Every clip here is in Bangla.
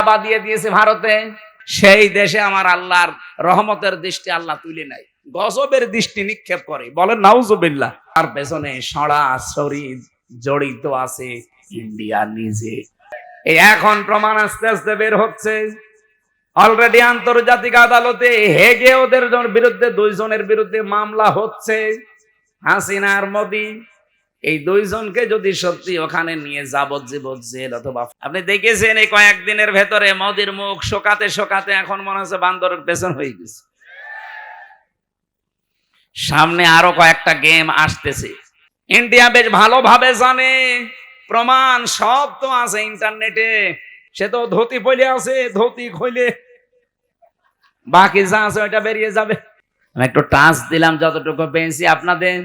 দাবা দিয়ে দিয়েছে ভারতে, সেই দেশে আমার আল্লাহর রহমতের দৃষ্টি আল্লাহ তুলে নাই, গজবের দৃষ্টি নিক্ষেপ করে। বলেন নাউজুবিল্লাহ। তার পেছনে সরাসরি জড়িত আছে ইন্ডিয়া নিজে। এই এখন প্রমাণ আস্তে আস্তে বের হচ্ছে। অলরেডি আন্তর্জাতিক আদালতে হেগে ওদের বিরুদ্ধে, দুইজনের বিরুদ্ধে মামলা হচ্ছে, হাসিনা আর মোদি। এই দুইজনকে যদি সত্যি ওখানে নিয়ে যাবজ্জীবন জেল, অথবা আপনি দেখেছেন এই কয়েকদিনের ভেতরে মোদির মুখ শোকাতে শোকাতে এখন মনে হচ্ছে বান্দরের পেছন হয়ে গেছে। সামনে আরো কয়েকটা গেম আসতেছে। ইন্ডিয়া বেশ ভালোভাবে জানে, প্রমাণ সব তো আছে ইন্টারনেটে। সে তো ধুতি পইলে আছে, ধুতি খুলে বাকি যা আছে ওইটা বেরিয়ে যাবে। আমি একটু টাচ দিলাম যতটুকু পেয়েছি আপনাদের।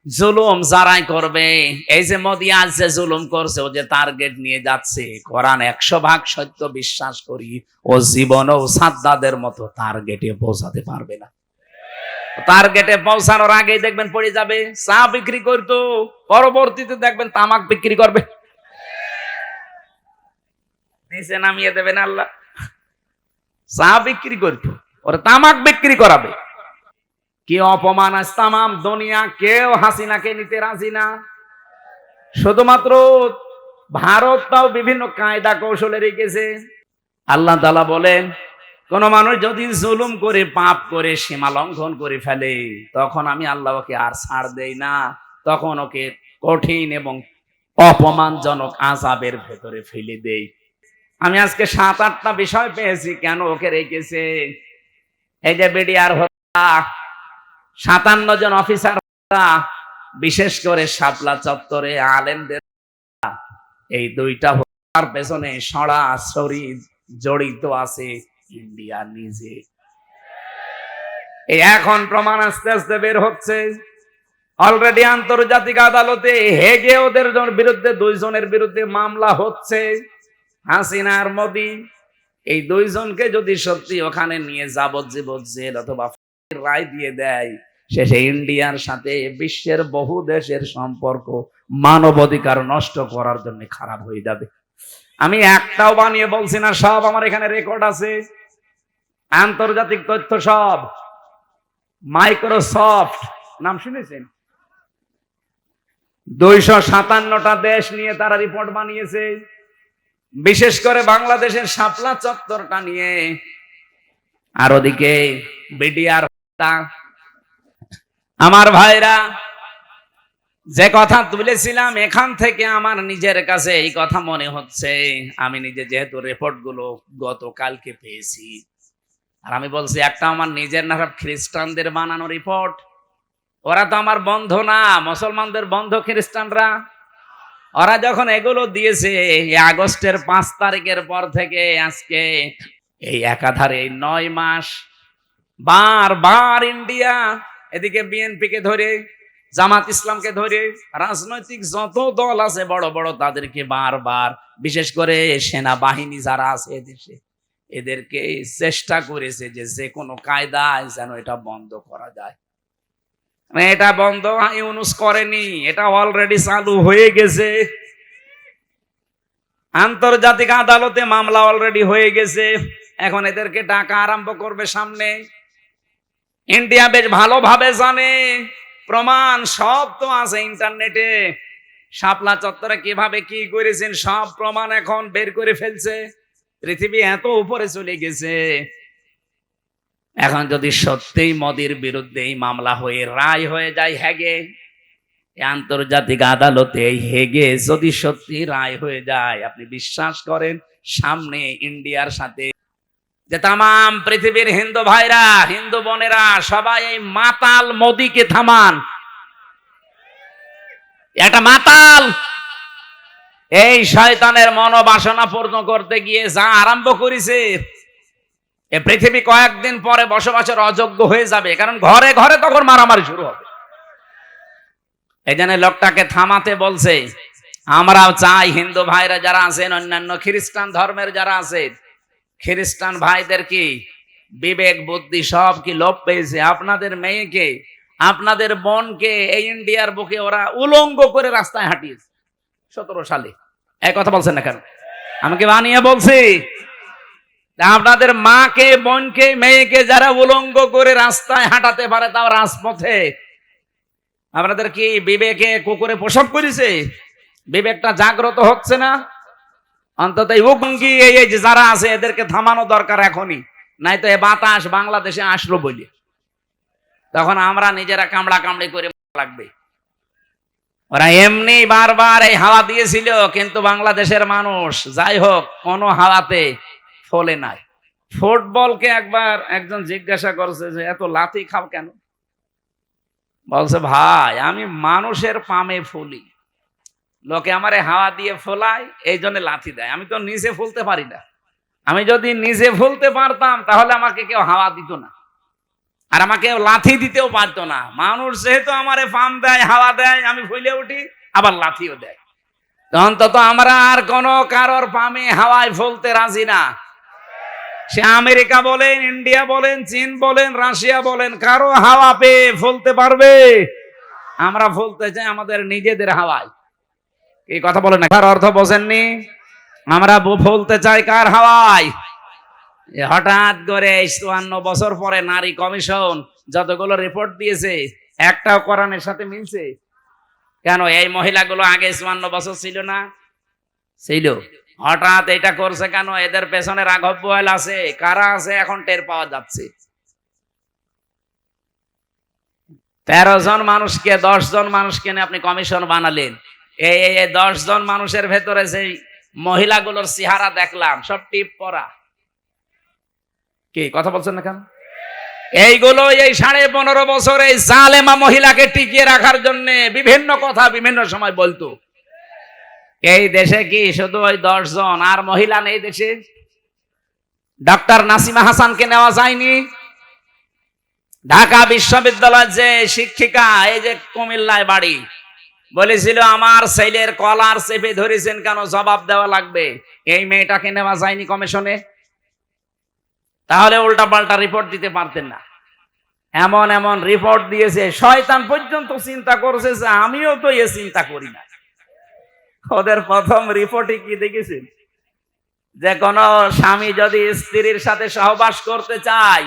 জুলুম যারাই করবে, এই যে মোদি আজ যে জুলুম করছে, ও যে টার্গেট নিয়ে যাচ্ছে, কোরআন 100% সত্য বিশ্বাস করি, ও জীবনেও সাদ্দাদের মতো টার্গেটে পৌঁছাতে পারবে না। টার্গেটে পৌঁছানোর আগেই দেখবেন পড়ে যাবে। চা বিক্রি করতো, পরবর্তীতে দেখবেন তামাক বিক্রি করবে, নিচে নামিয়ে দেবেন আল্লাহ। চা বিক্রি করতো, ওরা তামাক বিক্রি করাবে। কি অপমান! আজ তামাম দুনিয়া কেউ হাসিনাকে নিতে রাজি না। শুধুমাত্র ভারত তাও বিভিন্ন কায়দা কৌশলে রেখেছে। আল্লাহ তাআলা বলেন, কোন মানুষ যদি জুলুম করে, পাপ করে, সীমা লঙ্ঘন করে ফেলে, তখন আমি আল্লাহ ওকে আর ছাড় দেই না, তখন ওকে কঠিন এবং অপমানজনক আযাবের ভেতরে ফেলে দেই। আমি আজকে 7-8টা বিষয় পেয়েছি কেন ওকে রেখেছে। এই যে বিডিআর হত্যা, 57 জন অফিসার হত্যা, বিশেষ করে শাপলা চত্বরে আলেমদের, এই দুইটা হত্যার পেছনে সরাসরি জড়িত আছে ইন্ডিয়া নিজে। এই এখন প্রমাণ আস্তে আস্তে বের হচ্ছে। অলরেডি আন্তর্জাতিক আদালতে হেগে ওদের বিরুদ্ধে, দুইজনের বিরুদ্ধে মামলা হচ্ছে, হাসিনা আর মোদি। এই দুইজনকে যদি সত্যি ওখানে নিয়ে যাবজ্জীবন জেল অথবা রায় দিয়ে দেয়, শেষে ইন্ডিয়ার সাথে বিশ্বের বহু দেশের সম্পর্ক মানবাধিকার নষ্ট করার জন্য খারাপ হয়ে যাবে। আমি একটাও বানিয়ে বলছি না, সব আমার এখানে রেকর্ড আছে, আন্তর্জাতিক তথ্য সব। মাইক্রোসফট নাম শুনেছেন? 257টা দেশ নিয়ে তারা রিপোর্ট বানিয়েছে, বিশেষ করে বাংলাদেশের শাপলা চত্বরটা নিয়ে। আর ওদিকে বিডিআর। আমার ভাইরা, যে কথা তুলেছিলাম, এখান থেকে আমার নিজের কাছে এই কথা মনে হচ্ছে, আমি নিজে যেহেতু রিপোর্ট গুলো গতকালকে পেয়েছি, আর আমি বলছি একটা আমার নিজের না, খ্রিস্টানদের বানানো রিপোর্ট। ওরা তো আমার বন্ধু না, মুসলমানদের বন্ধু খ্রিস্টানরা। ওরা যখন এগুলো দিয়েছে, আগস্টের 5 তারিখের পর থেকে আজকে এই একাধারে 9 মাস বারবার ইন্ডিয়া এদিকে বিএনপি কে ধরে, জামাত ইসলামকে ধরে, রাজনৈতিক যত দল আছে বড় বড়, তাদেরকে বারবার, বিশেষ করে সেনাবাহিনী যারা আছে এদেশে, এদেরকে চেষ্টা করেছে যে কোনো কায়দায় যেন এটা বন্ধ করা যায়। এটা বন্ধ ইউনুস করেনি, এটা অলরেডি চালু হয়ে গেছে। আন্তর্জাতিক আদালতে মামলা অলরেডি হয়ে গেছে, এখন এদেরকে ডাকা আরম্ভ করবে সামনে। ইন্ডিয়া বেশ ভালোভাবে জানে, প্রমাণ সব তো আছে ইন্টারনেটে। শাপলা চত্বরে কিভাবে কি করেছেন সব প্রমাণ এখন বের করে ফেলছে। পৃথিবী এত উপরে চলে গেছে। এখন যদি সত্যিই মোদির বিরুদ্ধে এই মামলা হয়ে রায় হয়ে যায় হেগে, আন্তর্জাতিক আদালতে হেগে যদি সত্যি রায় হয়ে যায়, আপনি বিশ্বাস করেন সামনে ইন্ডিয়ার সাথে যে তামাম পৃথিবীর হিন্দু ভাইরা, হিন্দু বোনেরা সবাই এই মাতাল মোদিকে থামান। একটা মাতাল এই শয়তানের মনোবাসনা পূর্ণ করতে গিয়ে যা আরম্ভ করেছে, এ পৃথিবী কয়েকদিন পরে বসবাসের অযোগ্য হয়ে যাবে, কারণ ঘরে ঘরে তখন মারামারি শুরু হবে। এই জন্য লোকটাকে থামাতে বলছে। আমরাও চাই হিন্দু ভাইরা যারা আছেন, অন্যান্য খ্রিস্টান ধর্মের যারা আছেন, খ্রিস্টান ভাইদের কি বিবেক বুদ্ধি সব কি লোপ পেয়েছে? আপনাদের মেয়েকে, আপনাদের বোনকে এই ইন্ডিয়ার বুকে ওরা উলঙ্গ করে রাস্তায় হাঁটিয়েছে 17 সালে। এই কথা বলছেন না কেন? আমি কি বানিয়ে বলছি? আপনাদের মাকে, বোনকে, মেয়েকে যারা উলঙ্গ করে রাস্তায় হাঁটাতে পারে, তাও রাজপথে, আপনাদের কি বিবেকে কুকুরে প্রসব করেছে? বিবেকটা জাগ্রত হচ্ছে না? অন্তত এই উগ্রী এই যে যারা আছে এদেরকে থামানো দরকার এখনই, নাই তো এ বাতাস বাংলাদেশে আসলো বলে তখন আমরা নিজেরা কামড়া কামড়ি করে লাগবে। ওরা এমনি বারবার এই হাওয়া দিয়েছিল, কিন্তু বাংলাদেশের মানুষ যাই হোক কোনো হাওয়াতে ফলে নাই। ফুটবলকে একবার একজন জিজ্ঞাসা করছে যে এত লাথি খাও কেন? বলছে ভাই আমি মানুষের পামে ফুলি, লোকে আমারে হাওয়া দিয়ে ফোলায়, এই জন্য লাথি দেয়। আমি তো নিজে ফুলতে পারি না। আমি যদি নিজে ফুলতে পারতাম তাহলে আমাকে কেউ হাওয়া দিত না, আর আমাকে লাথি দিতেও পারতো না। মানুষ যেহেতু আমারে পাম দেয়, হাওয়া দেয়, আমি ফুলে উঠি, আবার লাথিও দেয়। অন্তত আমরা আর কোন কারোর পামে হাওয়ায় ফুলতে রাজি না। সে আমেরিকা বলেন, ইন্ডিয়া বলেন, চীন বলেন, রাশিয়া বলেন, কারো হাওয়া পেয়ে ফুলতে পারবে? আমরা ফুলতে চাই আমাদের নিজেদের হাওয়ায়। এই কথা বলেন না, কার অর্থ বোঝেননি? আমরা ফুলতে চাই কার হাওয়ায়? হঠাৎ করে ৫৪ বছর পরে নারী কমিশন যতগুলো রিপোর্ট দিয়েছে, একটাও কোরআনের সাথে মিলছে? কেন এই মহিলাগুলো আগে ৫৪ বছর ছিল না? ছিল। হঠাৎ এটা করছে কেন? এদের পেছনে রাঘব বোয়াল আছে, কারা আছে এখন টের পাওয়া যাচ্ছে। ১৩ জন মানুষকে, ১০ জন মানুষকে নিয়ে আপনি কমিশন বানালেন। এই ১০ জন মানুষের ভেতরে সেই মহিলাগুলোর চেহারা দেখলাম, সব টিপ পরা। কি কথা বলছেন না কেন? এইগুলো এই ১৫.৫ বছর এই জালেমা মহিলাকে টিকিয়ে রাখার জন্য বিভিন্ন কথা বিভিন্ন সময় বলতো। এই দেশে কি শুধু ওই ১০ জন আর মহিলা নেই দেশে? ডক্টর নাসিমা হাসানকে নেওয়া যায়নি? ঢাকা বিশ্ববিদ্যালয়ের যে শিক্ষিকা, এই যে কুমিল্লায় বাড়ি, বলেছিল আমার ছেলের কলার চেপে ধরেছেন কেন, জবাব দেওয়া লাগবে। এই মেয়েটাকে নেওয়া যায়নি কমিশনে? তাহলে উল্টা পাল্টা রিপোর্ট দিতে পারতেন না। এমন এমন রিপোর্ট দিয়েছে, শয়তান পর্যন্ত চিন্তা করছে যে আমিও তো এ চিন্তা করি না। ওদের প্রথম রিপোর্টে কি দেখেছেন? যে কোন স্বামী যদি স্ত্রীর সাথে সহবাস করতে চায়,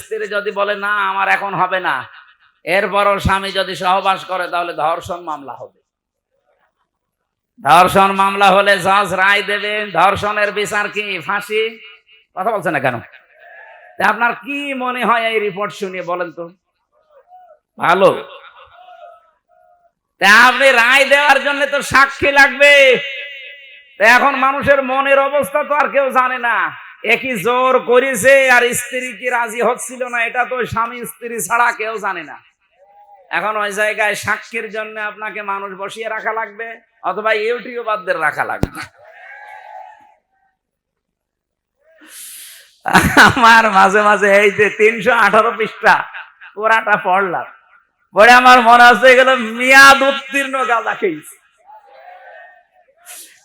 স্ত্রী যদি বলে না আমার এখন হবে না, এরপরও স্বামী যদি সহবাস করে তাহলে ধর্ষণ মামলা হবে। ধর্ষণ মামলা হলে জজ রায় দেবেন, ধর্ষণের বিচার কি ফাঁসি? কথা বলছে না কেন? আপনার কি মনে হয় এই রিপোর্ট শুনিয়ে বলেন তো? ভালো। আপনি রায় দেওয়ার জন্য তো সাক্ষী লাগবে। এখন মানুষের মনের অবস্থা তো আর কেউ জানে না। একই জোর করেছে আর স্ত্রী কি রাজি হচ্ছিল না, এটা তো স্বামী স্ত্রী ছাড়া কেউ জানে না। এখন ওই জায়গায় সাক্ষীর জন্য আপনাকে মানুষ বসিয়ে রাখা লাগবে, অথবা ইউটিউবারদের রাখা লাগবে। আমার মাঝে মাঝে এই যে ৩১৮ পৃষ্ঠা পুরাটা পড়লাম, পরে আমার মনে হচ্ছে এগুলো মেয়াদ উত্তীর্ণ গাঁজা খেয়েছে।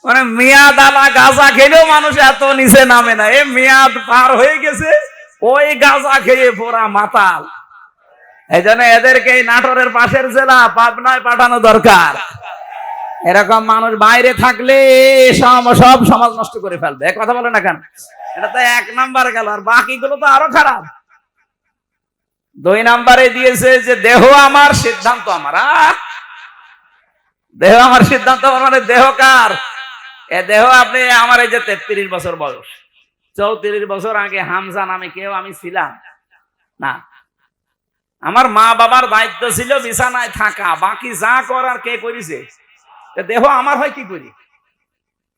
মানে মেয়াদ আলা গাঁজা খেলেও মানুষ এত নিচে নামে না, এই মেয়াদ পার হয়ে গেছে, ওই গাঁজা খেয়ে পুরা মাতাল। এই জন্য এদেরকে এই নাটোরের পাশের জেলা পাবনায় পাঠানো দরকার। এরকম মানুষ বাইরে থাকলে সব সমাজ নষ্ট করে ফেলবে। কথা বলে না কেন? এটা তো ১ নাম্বার গেল, আর বাকিগুলো তো আরো খারাপ। ২ নাম্বারে দিয়েছে যে দেহ আমার সিদ্ধান্ত আমার। দেহ আমার সিদ্ধান্ত আমার মানে দেহ কার? এ দেহ আপনি আমার এই যে ৩৩ বছর বয়স, ৩৪ বছর আগে হামজা নামে কেউ আমি ছিলাম না। আমার মা বাবার দায়িত্ব ছিল বিছানায় থাকা, বাকি যা করার কে করেছে? দেহ আমার হয় কি করি?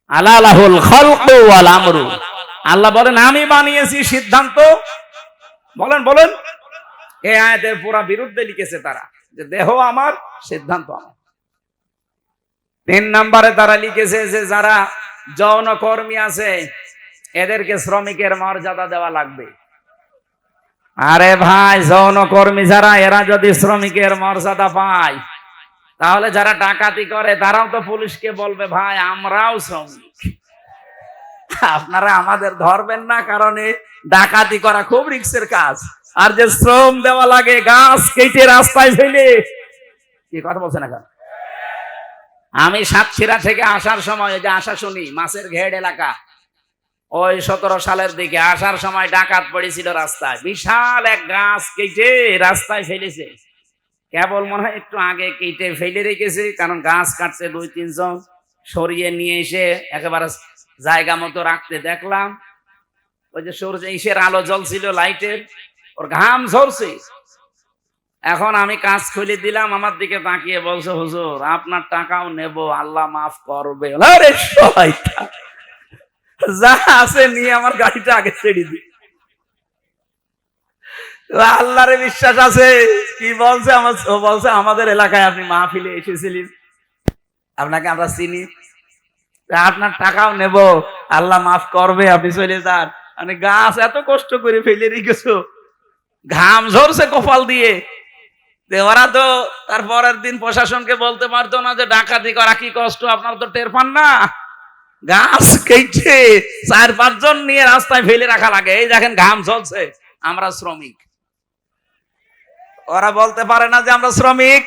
আলালাহুল খালকু ওয়াল আমরু। আল্লাহ বলেন আমি বানিয়েছি, সিদ্ধান্ত বলেন বলেন। এই আয়াতের পুরা বিরুদ্ধে লিখেছে তারা, যে দেহ আমার সিদ্ধান্ত আমার। ৩ নাম্বারে তারা লিখেছে যে যারা যৌন কর্মী আছে এদেরকে শ্রমিকের মর্যাদা দেওয়া লাগবে। আরে ভাই, যৌন কর্মী যারা, এরা যদি শ্রমিকের মর্যাদা পায়, তাহলে যারা ডাকাতি করে তারাও তো পুলিশকে বলবে ভাই আমরাও শ্রমিক, আপনারা আমাদের ধরবেন না, কারণ ডাকাতি করা খুব রিস্কের কাজ। আর যে শ্রম দেওয়া লাগে গাছ কেটে রাস্তায় ফেলে, কি কথা বলছে না? আমি সাতক্ষীরা থেকে আসার সময় যে আশা শুনি মাছের ঘেড় এলাকা, ওই 17 সালের দিকে আসার সময় ডাকাত পড়েছিল রাস্তায়, বিশাল এক গাছ কেটে রাস্তায় ফেলেছে। কেবল মনে হয় একটু আগে কেটে ফেলে রেখেছে, কারণ গাছ কাটছে 2-3 জন, সরিয়ে নিয়ে এসে একেবারে জায়গা মতো রাখতে দেখলাম ওই যে সূর্য ইসের আলো জ্বলছিল লাইটের, ওর ঘাম ঝরছে। এখন আমি কাজ খুলে দিলাম, আমার দিকে তাকিয়ে বলছে, হুজুর আপনার টাকাও নেব, আল্লাহ মাফ করবে। আরে শয়তান, যা আছে নিয়ে আমার গাড়িটা আগে ছেড়ে দি। আল্লাহরে বিশ্বাস আছে। কি বলছে? বলছে আমাদের এলাকায় আপনি মাহফিলে এসেছিলেন, আপনাকে আমরা চিনি, আপনার টাকাও নেব, আল্লাহ মাফ করবে, আপনি চলে যান। মানে গাছ এত কষ্ট করে ফেলে রেখেছো, ঘাম ঝরছে কপাল দিয়ে। ওরা তো তার পরের দিন প্রশাসনকে বলতে পারতো না যে ডাকাতি করা কি কষ্ট, আপনারা তো টের পান না? গাছ কেটে 4-5 জন নিয়ে রাস্তায় ফেলে রাখা লাগে। এই দেখেন ঘাম ঝরছে, আমরা শ্রমিক। ওরা বলতে পারে না যে আমরা শ্রমিক,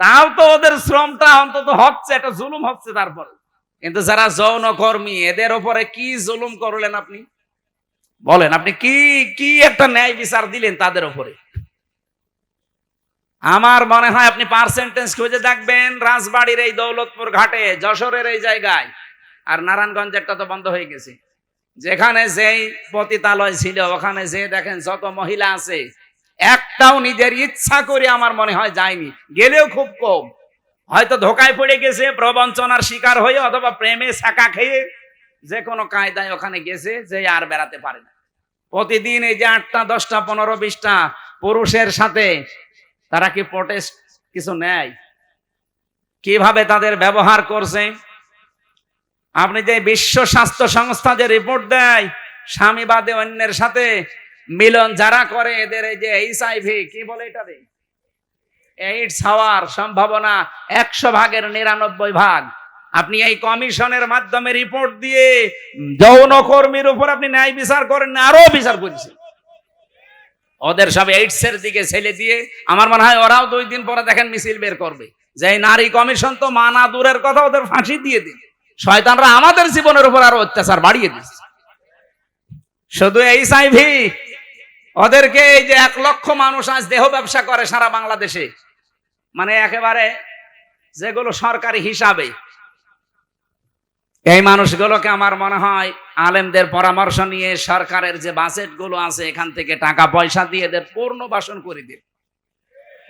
তাও তো ওদের শ্রমটা অন্তত হচ্ছে, একটা জুলুম হচ্ছে। তারপর কিন্তু যারা যৌন কর্মী, এদের উপরে কি জুলুম করলেন আপনি? বলেন, আপনি কি কি একটা ন্যায় বিচার দিলেন তাদের উপরে? আমার মনে হয় আপনি পার্সেন্টেজ খুঁজে দেখবেন, রাজবাড়ির এই দৌলতপুর ঘাটে, যশোরের এই জায়গায়, আর নারায়ণগঞ্জেরটা তো বন্ধ হয়ে গেছে, যেখানে যেই পতিতালয় ছিল ওখানে যে দেখেন যত মহিলা আছে, একটাও নিজের ইচ্ছা করে আমার মনে হয় যায়নি, গেলেও খুব কম। হয়তো ধোকায় পড়ে গেছে, প্রবঞ্চনার শিকার হয়ে, অথবা প্রেমে ছাকা খেয়ে যে কোনো কায়দায় ওখানে গেছে, যে আর বেড়াতে পারে না। প্রতিদিন এই যে 8টা 10টা 15 20টা পুরুষের সাথে তারা কি প্রোটেস্ট কিছু নেয়? কিভাবে তাদের ব্যবহার করছে? আপনি যে বিশ্ব স্বাস্থ্য সংস্থা যে রিপোর্ট দেয়, স্বামী বাদে অন্যের সাথে মিলন যারা করে, এদের এই যে HIV কি বলে এটারে, এইডস হওয়ার সম্ভাবনা 100 ভাগের 99 ভাগ। আপনি এই কমিশনের মাধ্যমে রিপোর্ট দিয়ে যৌনকর্মীর উপর আপনি ন্যায় বিচার করেন না, আরো বিচার করছেন। ওদের সব এইডস এর দিকে ছেলে দিয়ে, আমার মনে হয় ওরাও 2 দিন পরে দেখেন মিছিল বের করবে যে নারী কমিশন তো মানা দূরের কথা, ওদের ফাঁসি দিয়ে দিন। শয়তানরা আমাদের জীবনের উপর আরো অত্যাচার বাড়িয়ে দিচ্ছে। শুধু HIV, ওদেরকে এই যে 1 লক্ষ মানুষ আজ দেহ ব্যবসা করে সারা বাংলাদেশে, মানে একেবারে যেগুলো সরকারি হিসাবে, এই মানুষগুলোকে আমার মনে হয় আলেমদের পরামর্শ নিয়ে সরকারের যে বাজেট গুলো আছে এখান থেকে টাকা পয়সা দিয়ে এদের পুনর্বাসন করে দিন,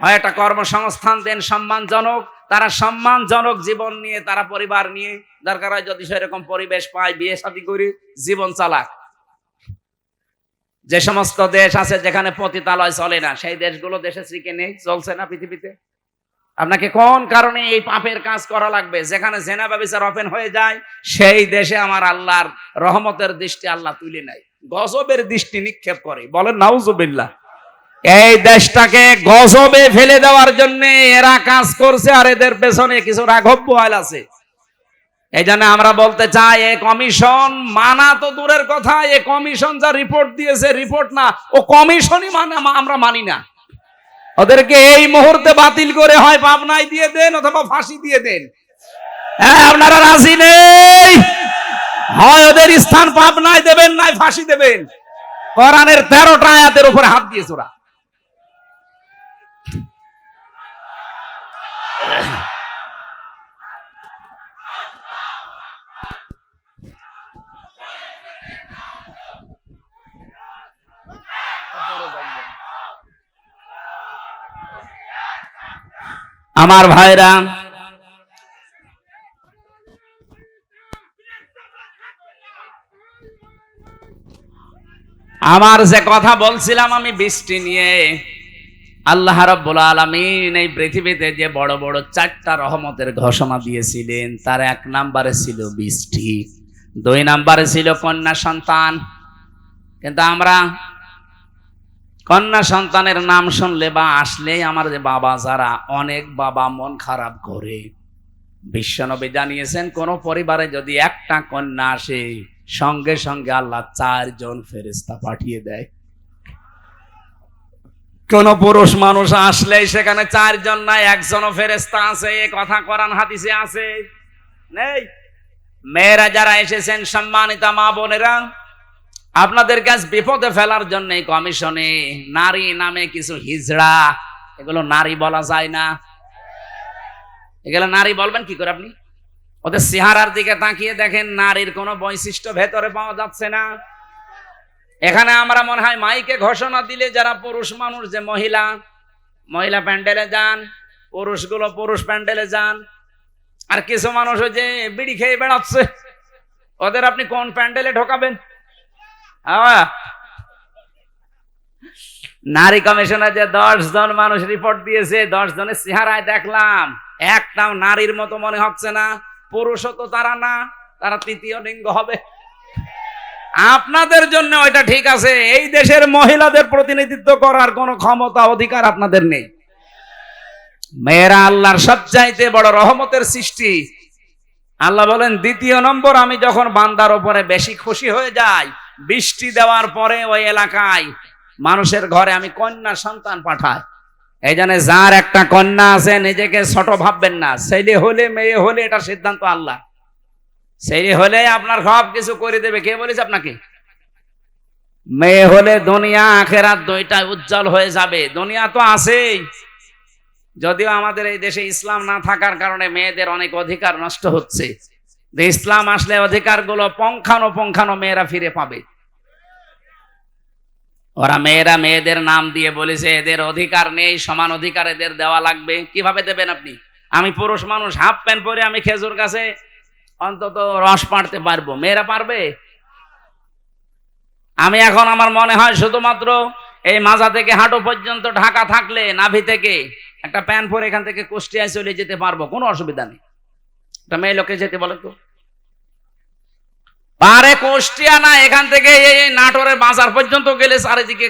হয় একটা কর্মসংস্থান দেন সম্মানজনক, তারা সম্মানজনক জীবন নিয়ে, তারা পরিবার নিয়ে, দরকার হয় যদি সেরকম পরিবেশ পায় বিয়ে শাদী করে জীবন চালাক। যে সমস্ত দেশ আছে যেখানে পতিতালয় চলে না, সেই দেশগুলো দেশে শিখে নেই, চলছে না পৃথিবীতে। আপনাকে কোন কারণে এই পাপের কাজ করা লাগবে? যেখানে জেনা ব্যভিচার ওপেন হয়ে যায়, সেই দেশে আমার আল্লাহর রহমতের দৃষ্টি আল্লাহ তুলে নেয়, গজবের দৃষ্টি নিক্ষেপ করে। বলেন নাউজুবিল্লাহ। এই দেশটাকে গজবে ফেলে দেওয়ার জন্য এরা কাজ করছে, আর এদের পেছনে কিছু রাঘব বোয়াল আছে। এই জন্য আমরা বলতে চাই, এই কমিশন মানা তো দূরের কথা, এই কমিশন যা রিপোর্ট দিয়েছে, রিপোর্ট না, ও কমিশনই মানে আমরা মানি না। ওদেরকে এই মুহূর্তে বাতিল করে হয় পাবনায় দিয়ে দেন অথবা ফাঁসি দিয়ে দেন। হ্যাঁ, আপনারা রাজি নেই? হয় ওদের স্থান পাবনায় দেবেন, নাই ফাঁসি দেবেন। কোরআনের 13টা আয়াতের উপরে হাত দিয়েছে ওরা। আমার ভাইরা, আমার যে কথা বলছিলাম আমি বৃষ্টি নিয়ে, আল্লাহ রাব্বুল আলামিন এই পৃথিবীতে যে বড় বড় 4টা রহমতের ঘোষণা দিয়েছিলেন, তার 1 নম্বরে ছিল বৃষ্টি, 2 নম্বরে ছিল কন্যা সন্তান। কিন্তু আমরা কন্যা সন্তানের নাম শুনলে বা আসলেই আমার যে বাবা যারা, অনেক বাবা মন খারাপ করে। বিশ্বনবী জানিয়েছেন, কোন পরিবারে যদি একটা কন্যা আসে, সঙ্গে সঙ্গে আল্লাহ 4 জন ফেরেশতা পাঠিয়ে দেয়। কোন পুরুষ মানুষ আসলেই সেখানে 4 জন নাই, 1 জনও ফেরেশতা আছে। এই কথা কোরআন হাদিসে আছে? নেই? মেয়েরা যারা এসেছেন, সম্মানিত মা বোনেরা, আপনাদের কাছে বিপদে ফেলার জন্য কমিশনে নারী নামে কিছু হিজড়া, এগুলো নারী বলা যায় না। এগুলো নারী বলবেন কি করে আপনি? ওদের চেহারার দিকে তাকিয়ে দেখেন, নারীর কোনো বৈশিষ্ট্য ভেতরে পাওয়া যাচ্ছে না। এখানে আমরা মনে হয় মাইকে ঘোষণা দিলে যারা পুরুষ মানুষ, যে মহিলা মহিলা প্যান্ডেলে যান, পুরুষগুলো পুরুষ প্যান্ডেলে যান, আর কিছু মানুষ ওই যে বিড়ি খেয়ে বেড়াচ্ছে, ওদের আপনি কোন প্যান্ডেলে ঢোকাবেন? নারী কমিশনে যে 10 জন মানুষ রিপোর্ট দিয়েছে, 10 জনের চেহারায় দেখলাম একটাও নারীর মতো মনে হচ্ছে না। পুরুষও তো তারা না, তারা তৃতীয় লিঙ্গ হবে। আপনাদের জন্য ওইটা ঠিক আছে, এই দেশের মহিলাদের প্রতিনিধিত্ব করার কোনো ক্ষমতা অধিকার আপনাদের নেই। মেয়েরা আল্লাহর সবচাইতে বড় রহমতের সৃষ্টি। আল্লাহ বলেন, দ্বিতীয় নম্বর, আমি যখন বান্দার উপরে বেশি খুশি হয়ে যাই, বৃষ্টি দেওয়ার পরে ওই এলাকায় মানুষের ঘরে আমি কন্যা সন্তান পাঠাই। এই জন্য যার একটা কন্যা আছে নিজেকে ছোট ভাববেন না। ছেলে হলে মেয়ে হলে এটা সিদ্ধান্ত আল্লাহ। ছেলে হলে আপনার সব কিছু করে দেবে, কে বলেছে আপনাকে? মেয়ে হলে দুনিয়া আখেরাত দুইটাই উজ্জ্বল হয়ে যাবে। দুনিয়া তো আছেই, যদিও আমাদের এই দেশে ইসলাম না থাকার কারণে মেয়েদের অনেক অধিকার নষ্ট হচ্ছে। ইসলাম আসলে অধিকারগুলো পঙ্খানো মেয়েরা ফিরে পাবে। ওরা মেয়েরা মেয়েদের নাম দিয়ে বলেছে এদের অধিকার নেই, সমান অধিকার এদের দেওয়া লাগবে। কিভাবে দেবেন আপনি? আমি পুরুষ মানুষ, হাফ প্যান্ট পরে আমি খেজুর গাছে অন্তত রস পাড়তে পারবো, মেয়েরা পারবে? আমি এখন আমার মনে হয় শুধুমাত্র এই মাজা থেকে হাঁটু পর্যন্ত ঢাকা থাকলে, নাভি থেকে একটা প্যান্ট পরে এখান থেকে কুষ্টিয়ায় চলে যেতে পারবো, কোনো অসুবিধা নেই। একটা মেয়ে লোকে যেতে বলে তো পারে, কুষ্টিয়া না, এখান থেকে এই নাটোরের বাজার পর্যন্ত গেলে চারিদিকে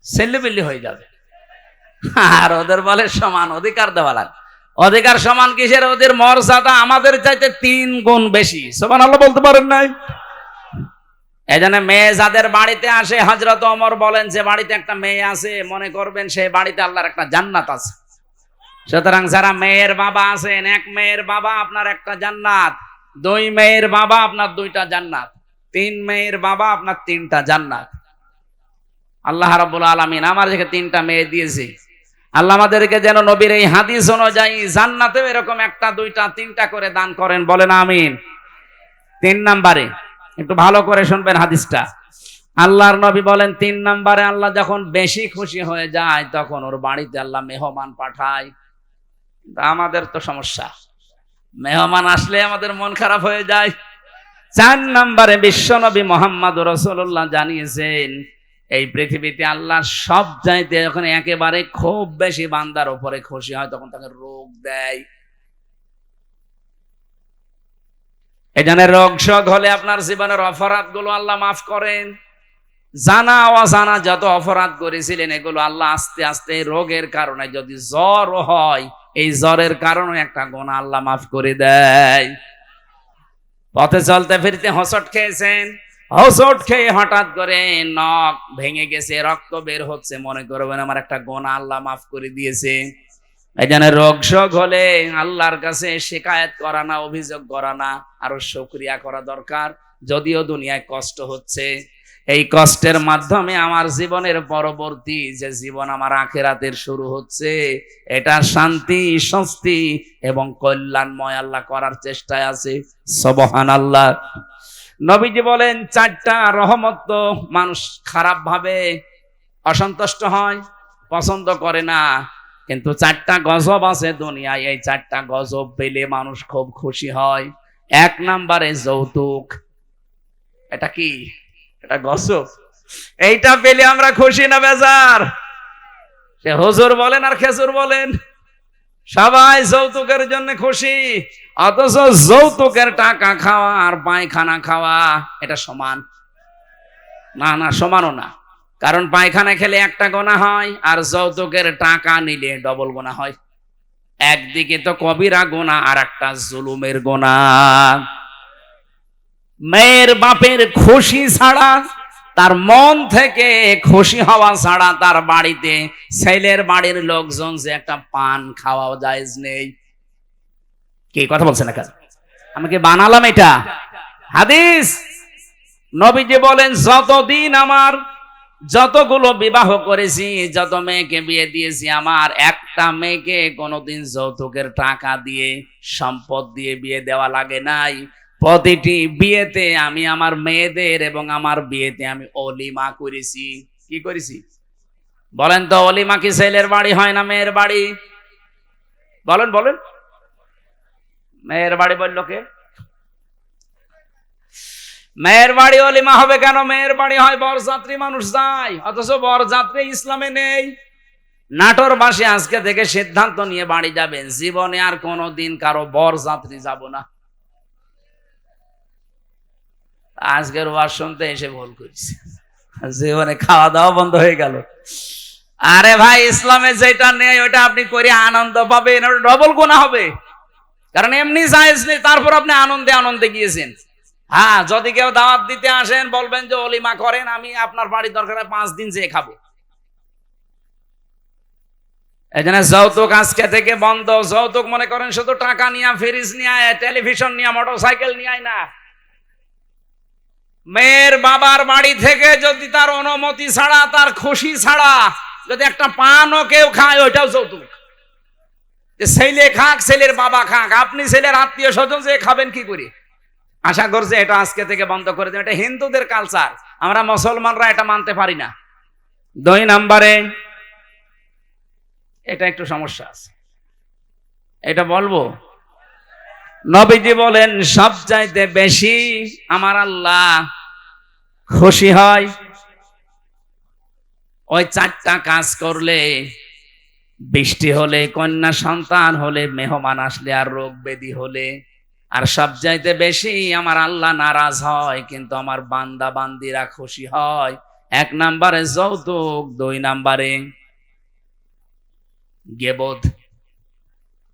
সেল্লিবিল্লি হয়ে যাবে। আর ওদের বলে সমান অধিকার দেওয়া লাগে। অধিকার সমান কিসের? ওদের মর্যাদা আমাদের চাইতে 3 গুণ বেশি। সুবহানাল্লাহ বলতে পারেন নাই? এজন্য মেয়ে যাদের বাড়িতে আসে, হযরত ওমর বলেন, যে বাড়িতে একটা মেয়ে আছে মনে করবেন সেই বাড়িতে আল্লাহর একটা জান্নাত আছে। সুতরাং যারা মেয়ের বাবা আছেন, 1 মেয়ের বাবা আপনার একটা জান্নাত, 2 মেয়ের বাবা আপনার 2টা জান্নাত, 3 মেয়ের বাবা আপনার 3টা জান্নাত। আল্লাহ রাব্বুল আলামিন আমাদেরকে 3টা মেয়ে দিয়েছে। আল্লাহ আমাদেরকে যেন নবীর এই হাদিস অনুযায়ী জান্নাতেও এরকম 1টা 2টা 3টা করে দান করেন, বলেন আমিন। 3 নম্বরে একটু ভালো করে শুনবেন হাদিসটা। আল্লাহর নবী বলেন, 3 নম্বরে আল্লাহ যখন বেশি খুশি হয়ে যায় তখন ওর বাড়িতে আল্লাহ মেহমান পাঠায়। আমাদের তো সমস্যা, মেহমান আসলে আমাদের মন খারাপ হয়ে যায়। 4 নম্বরে বিশ্বনবী মুহাম্মদ রাসূলুল্লাহ জানিয়েছেন, এই পৃথিবীতে আল্লাহ সব চাইতে যখন একেবারে খুব বেশি বান্দার উপরে খুশি হয় তখন তাকে রোগ দেয়। এখানে রোগ শোক হলে আপনার জীবনের অপরাধ গুলো আল্লাহ মাফ করেন। জানা অজানা যত অপরাধ করেছিলেন এগুলো আল্লাহ আস্তে আস্তে রোগের কারণে, যদি জ্বর হয় এই জ্বরের কারণে একটা গুনাহ আল্লাহ মাফ করে দেয়। পথে চলতে ফিরতে হোঁচট খেয়েছেন, হোঁচট খেয়ে হঠাৎ করে নখ ভেঙে গেছে, রক্ত বের হচ্ছে, মনে করবেন আমার একটা গুনাহ আল্লাহ মাফ করে দিয়েছে। এই জন্য রোগ শোক হলে আল্লাহর কাছে শিকায়েত করা না, অভিযোগ করা না, আরো শুকরিয়া করা দরকার। যদিও দুনিয়ায় কষ্ট হচ্ছে, এই কষ্টের মাধ্যমে আমার জীবনের পরবর্তী যে জীবন আমার আখিরাতের শুরু হচ্ছে, এটা শান্তি, স্বস্তি এবং কল্যাণময় আল্লাহ করার চেষ্টায় আছে। সুবহানাল্লাহ। নবীজি বলেন 4টা রহমত তো মানুষ খারাপ ভাবে অসন্তুষ্ট হয়, পছন্দ করে না, কিন্তু 4টা গজব আছে দুনিয়ায়, এই 4টা গজব পেলে মানুষ খুব খুশি হয়। 1 নম্বরে যৌতুক। এটা কি? এটা গজব। এইটা পেলে আমরা খুশি না বেজার? সে হুজুর বলেন আর খেজুর বলেন, সবাই যৌতুকের জন্য খুশি। অথচ যৌতুকের টাকা খাওয়া আর পায়খানা খাওয়া এটা সমান না? না, সমানও না। কারণ পায়খানা খেলে একটা গোনা হয়, আর যৌতুকের টাকা নিলে ডবল গোনা হয়। একদিকে তো কবিরা গোনা, আর একটা জুলুমের গোনা। মেয়ের বাপের খুশি ছাড়া, তার মন থেকে খুশি হওয়া ছাড়া তার বাড়িতে ছেলের বাড়ির লোকজন যে একটা পান খাওয়া জায়েজ নেই। কি কথা বলছেন না? আমি কি বানালাম এটা? হাদিস। নবীজি বলেন, যতদিন আমার যতগুলো বিবাহ করেছি, যত মেয়েকে বিয়ে দিয়েছি, আমার একটা মেয়েকে কোনোদিন যৌতুকের টাকা দিয়ে, সম্পদ দিয়ে বিয়ে দেওয়া লাগে নাই। প্রতিটি বিয়েতে আমি আমার মেয়েদের এবং আমার বিয়েতে আমি অলিমা করেছি। কি করেছি বলেন তো? অলিমা কি ছেলের বাড়ি হয় না মেয়ের বাড়ি? বলেন বলেন। মেয়ের বাড়ি বললো কে? মেয়ের বাড়ি অলিমা হবে কেন? মেয়ের বাড়ি হয় বরযাত্রী মানুষ যায়, অথচ বরযাত্রী ইসলামে নেই। নাটোরবাসী আজকে থেকে সিদ্ধান্ত নিয়ে বাড়ি যাবেন, জীবনে আর কোনোদিন কারো বরযাত্রী যাব না। আজকের ওয়াজ শুনতে এসে ভুল করেছি, জীবনে খাওয়া দাওয়া বন্ধ হয়ে গেল। আরে ভাই, ইসলামে যেটা নেই ওটা আপনি করে আনন্দ পাবেন, ওটা ডবল গুনাহ হবে। কারণ এমনি জায়েজ নেই, তারপর আপনি আনন্দে আনন্দে গিয়েছেন। হ্যাঁ, যদি কেউ দাওয়াত দিতে আসেন, বলবেন যে অলিমা করেন, আমি আপনার বাড়ির দরকার 5 দিন যেয়ে খাবো। এই জন্য যৌতুক আজকে থেকে বন্ধ। যৌতুক মনে করেন শুধু টাকা নিয়ে, ফ্রিজ নিয়ে, টেলিভিশন নিয়ে, মোটরসাইকেল নিয়ে না। মেয়ের বাবার বাড়ি থেকে যদি তার অনুমতি ছাড়া, তার খুশি ছাড়া যদি একটা পানও কেউ খায়, ওইটাও যৌতুক। ছেলে খাক, ছেলের বাবা খাক, আপনি ছেলের আত্মীয় স্বজন যে খাবেন কি করে? আশা করছে এটা আজকে থেকে বন্ধ করে দেবে। এটা হিন্দুদের কালচার, আমরা মুসলমানরা এটা মানতে পারি না। 2 নম্বরে এটা একটু সমস্যা আছে, এটা বলবো। নবীজি বলেন, সবচাইতে বেশি আমার আল্লাহ খুশি হয় ওই 4টা কাজ করলে: বৃষ্টি হলে, কন্যা সন্তান হলে, মেহমান আসলে, আর রোগ ব্যাধি হলে। আর সবচাইতে বেশি আমার আল্লাহ নারাজ হয় কিন্তু আমার বান্দা বান্দিরা খুশি হয়। 1 নম্বরে যৌতুক, 2 নম্বরে গীবত।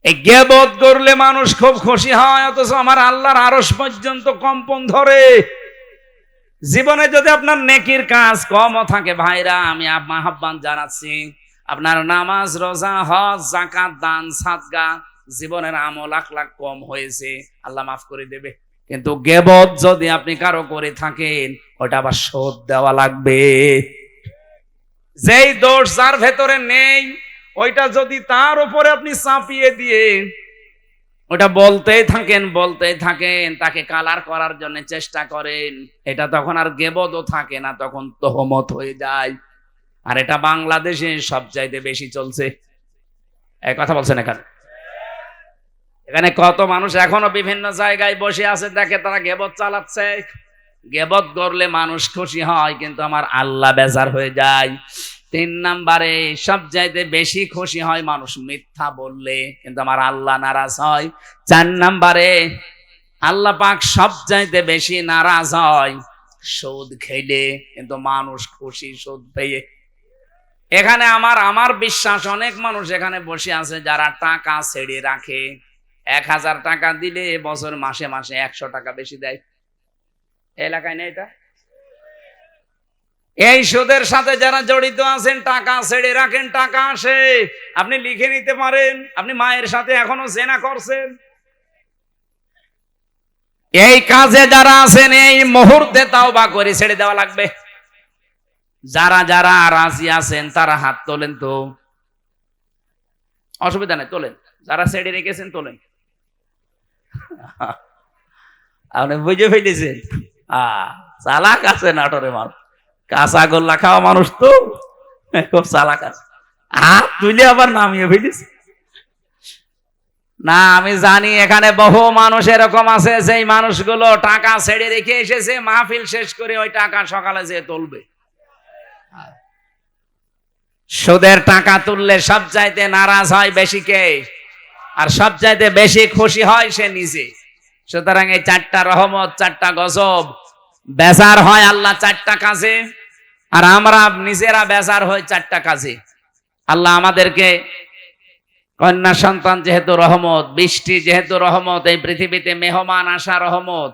এই গীবত করলে মানুষ খুব খুশি হয়, অথচ আমার আল্লাহর আরশ পর্যন্ত কম্পন ধরে। জীবনে যদি আপনার নেকির কাজ কমও থাকে, ভাইরা আমি আহ্বান জানাচ্ছি, আপনার নামাজ, রোজা, হজ, যাকাত, দান, সাদকা, জীবনের আমল আখলাক কম হয়েছে, আল্লাহ মাফ করে দেবে। কিন্তু গীবত যদি আপনি কারো করে থাকেন, ওটা আবার শোধ দেওয়া লাগবে। যেই দোষ যার ভেতরে নেই, ওইটা যদি তার উপরে আপনি চাপিয়ে দিয়ে ওটা বলতেই থাকেন, তাকে কালার করার জন্য চেষ্টা করেন, এটা তখন আর গীবতও থাকে না, তখন তোহমত হয়ে যায়। আর এটা বাংলাদেশে সবচাইতে বেশি চলছে। এই কথা বলছেন এখানে কত মানুষ এখনো বিভিন্ন জায়গায় বসে আছে, দেখে তারা গীবত চালাচ্ছে। গীবত করলে মানুষ খুশি হয় কিন্তু আমার আল্লাহ বেজার হয়ে যায়। 3 নম্বরে সবচাইতে বেশি খুশি হয় মানুষ মিথ্যা বললে, কিন্তু আমার আল্লাহ নারাজ হয়। 4 নম্বরে আল্লাহ পাক সবচাইতে বেশি নারাজ হয় সুদ খেলে, কিন্তু মানুষ খুশি সুদ পেয়ে। এখানে আমার বিশ্বাস অনেক মানুষ এখানে বসে আছে যারা টাকা ছেড়ে রাখে। 1000 টাকা দিলে বছর মাসে মাসে 100 টাকা বেশি দেয়। এলাকায় নেই এটা? এই সুদের সাথে যারা জড়িত আছেন, টাকা ছেড়ে রাখেন, টাকা আসে, আপনি লিখে নিতে পারেন আপনি মায়ের সাথে এখনো জেনা করছেন। এই কাজে যারা আছেন, এই মুহূর্তে তাওবা করে ছেড়ে দেওয়া লাগবে। যারা যারা রাজি আছেন তারা হাত তোলেন তো, অসুবিধা নেই, তোলেন। যারা ছেড়ে রেখেছেন তোলেন। আপনি বুঝে ফেলেছেন, চালাক আছে নাটোরে মানুষ, কাঁচা গোল্লা খাওয়া মানুষ তো খুব চালাক আছে। হাত তুলে আবার নামিয়ে ফেলিস না। আমি জানি এখানে বহু মানুষ এরকম আছে, যেই মানুষগুলো টাকা ছেড়ে রেখে এসেছে, মাহফিল শেষ করে ওই টাকা সকালে যেয়ে তুলবে। সুদের টাকা তুললে সবচাইতে নারাজ হয় বেশি কে? আর সবচাইতে বেশি খুশি হয় সে নিজে। সুতরাং এই 4টা রহমত, 4টা গজব, বেজার হয় আল্লাহ 4টা কাজে, আর আমরা নিজেরা বেজার হই 4টা কাজে। আল্লাহ আমাদেরকে কন্যা সন্তান যেহেতু রহমত, বৃষ্টি যেহেতু রহমত, এই পৃথিবীতে মেহমান আসা রহমত,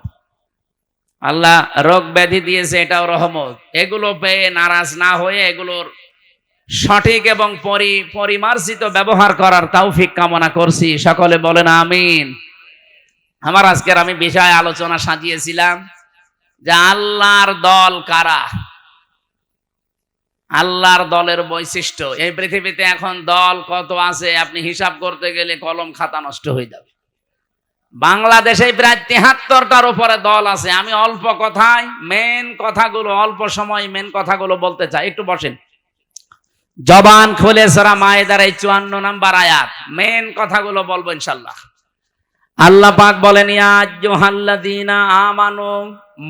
আল্লাহ রোগ ব্যাধি দিয়েছে এটাও রহমত। এগুলো পেয়ে নারাজ না হয়ে এগুলোর সঠিক এবং পরিমার্জিত ব্যবহার করার তৌফিক কামনা করছি। সকলে বলেন আমিন। আমার আজকের আমি বিষয় আলোচনা সাজিয়েছিলাম যে আল্লাহর দল কারা, আল্লাহর দলের বৈশিষ্ট্য। এই পৃথিবীতে এখন দল কত আছে আপনি হিসাব করতে গেলে কলম খাতা নষ্ট হয়ে যাবে। বাংলাদেশে প্রায় ৭৩টার উপরে দল আছে। আমি অল্প কথায় মেন কথাগুলো, অল্প সময় মেন কথাগুলো বলতে চাই। একটু বসেন, জবান খুলে সূরা মায়েদার এই ৫৪ নম্বর আয়াত, মেন কথাগুলো বলবো ইনশাআল্লাহ। আল্লাহ পাক বলেন, ইয়া আইয়ুহাল্লাযীনা আমানু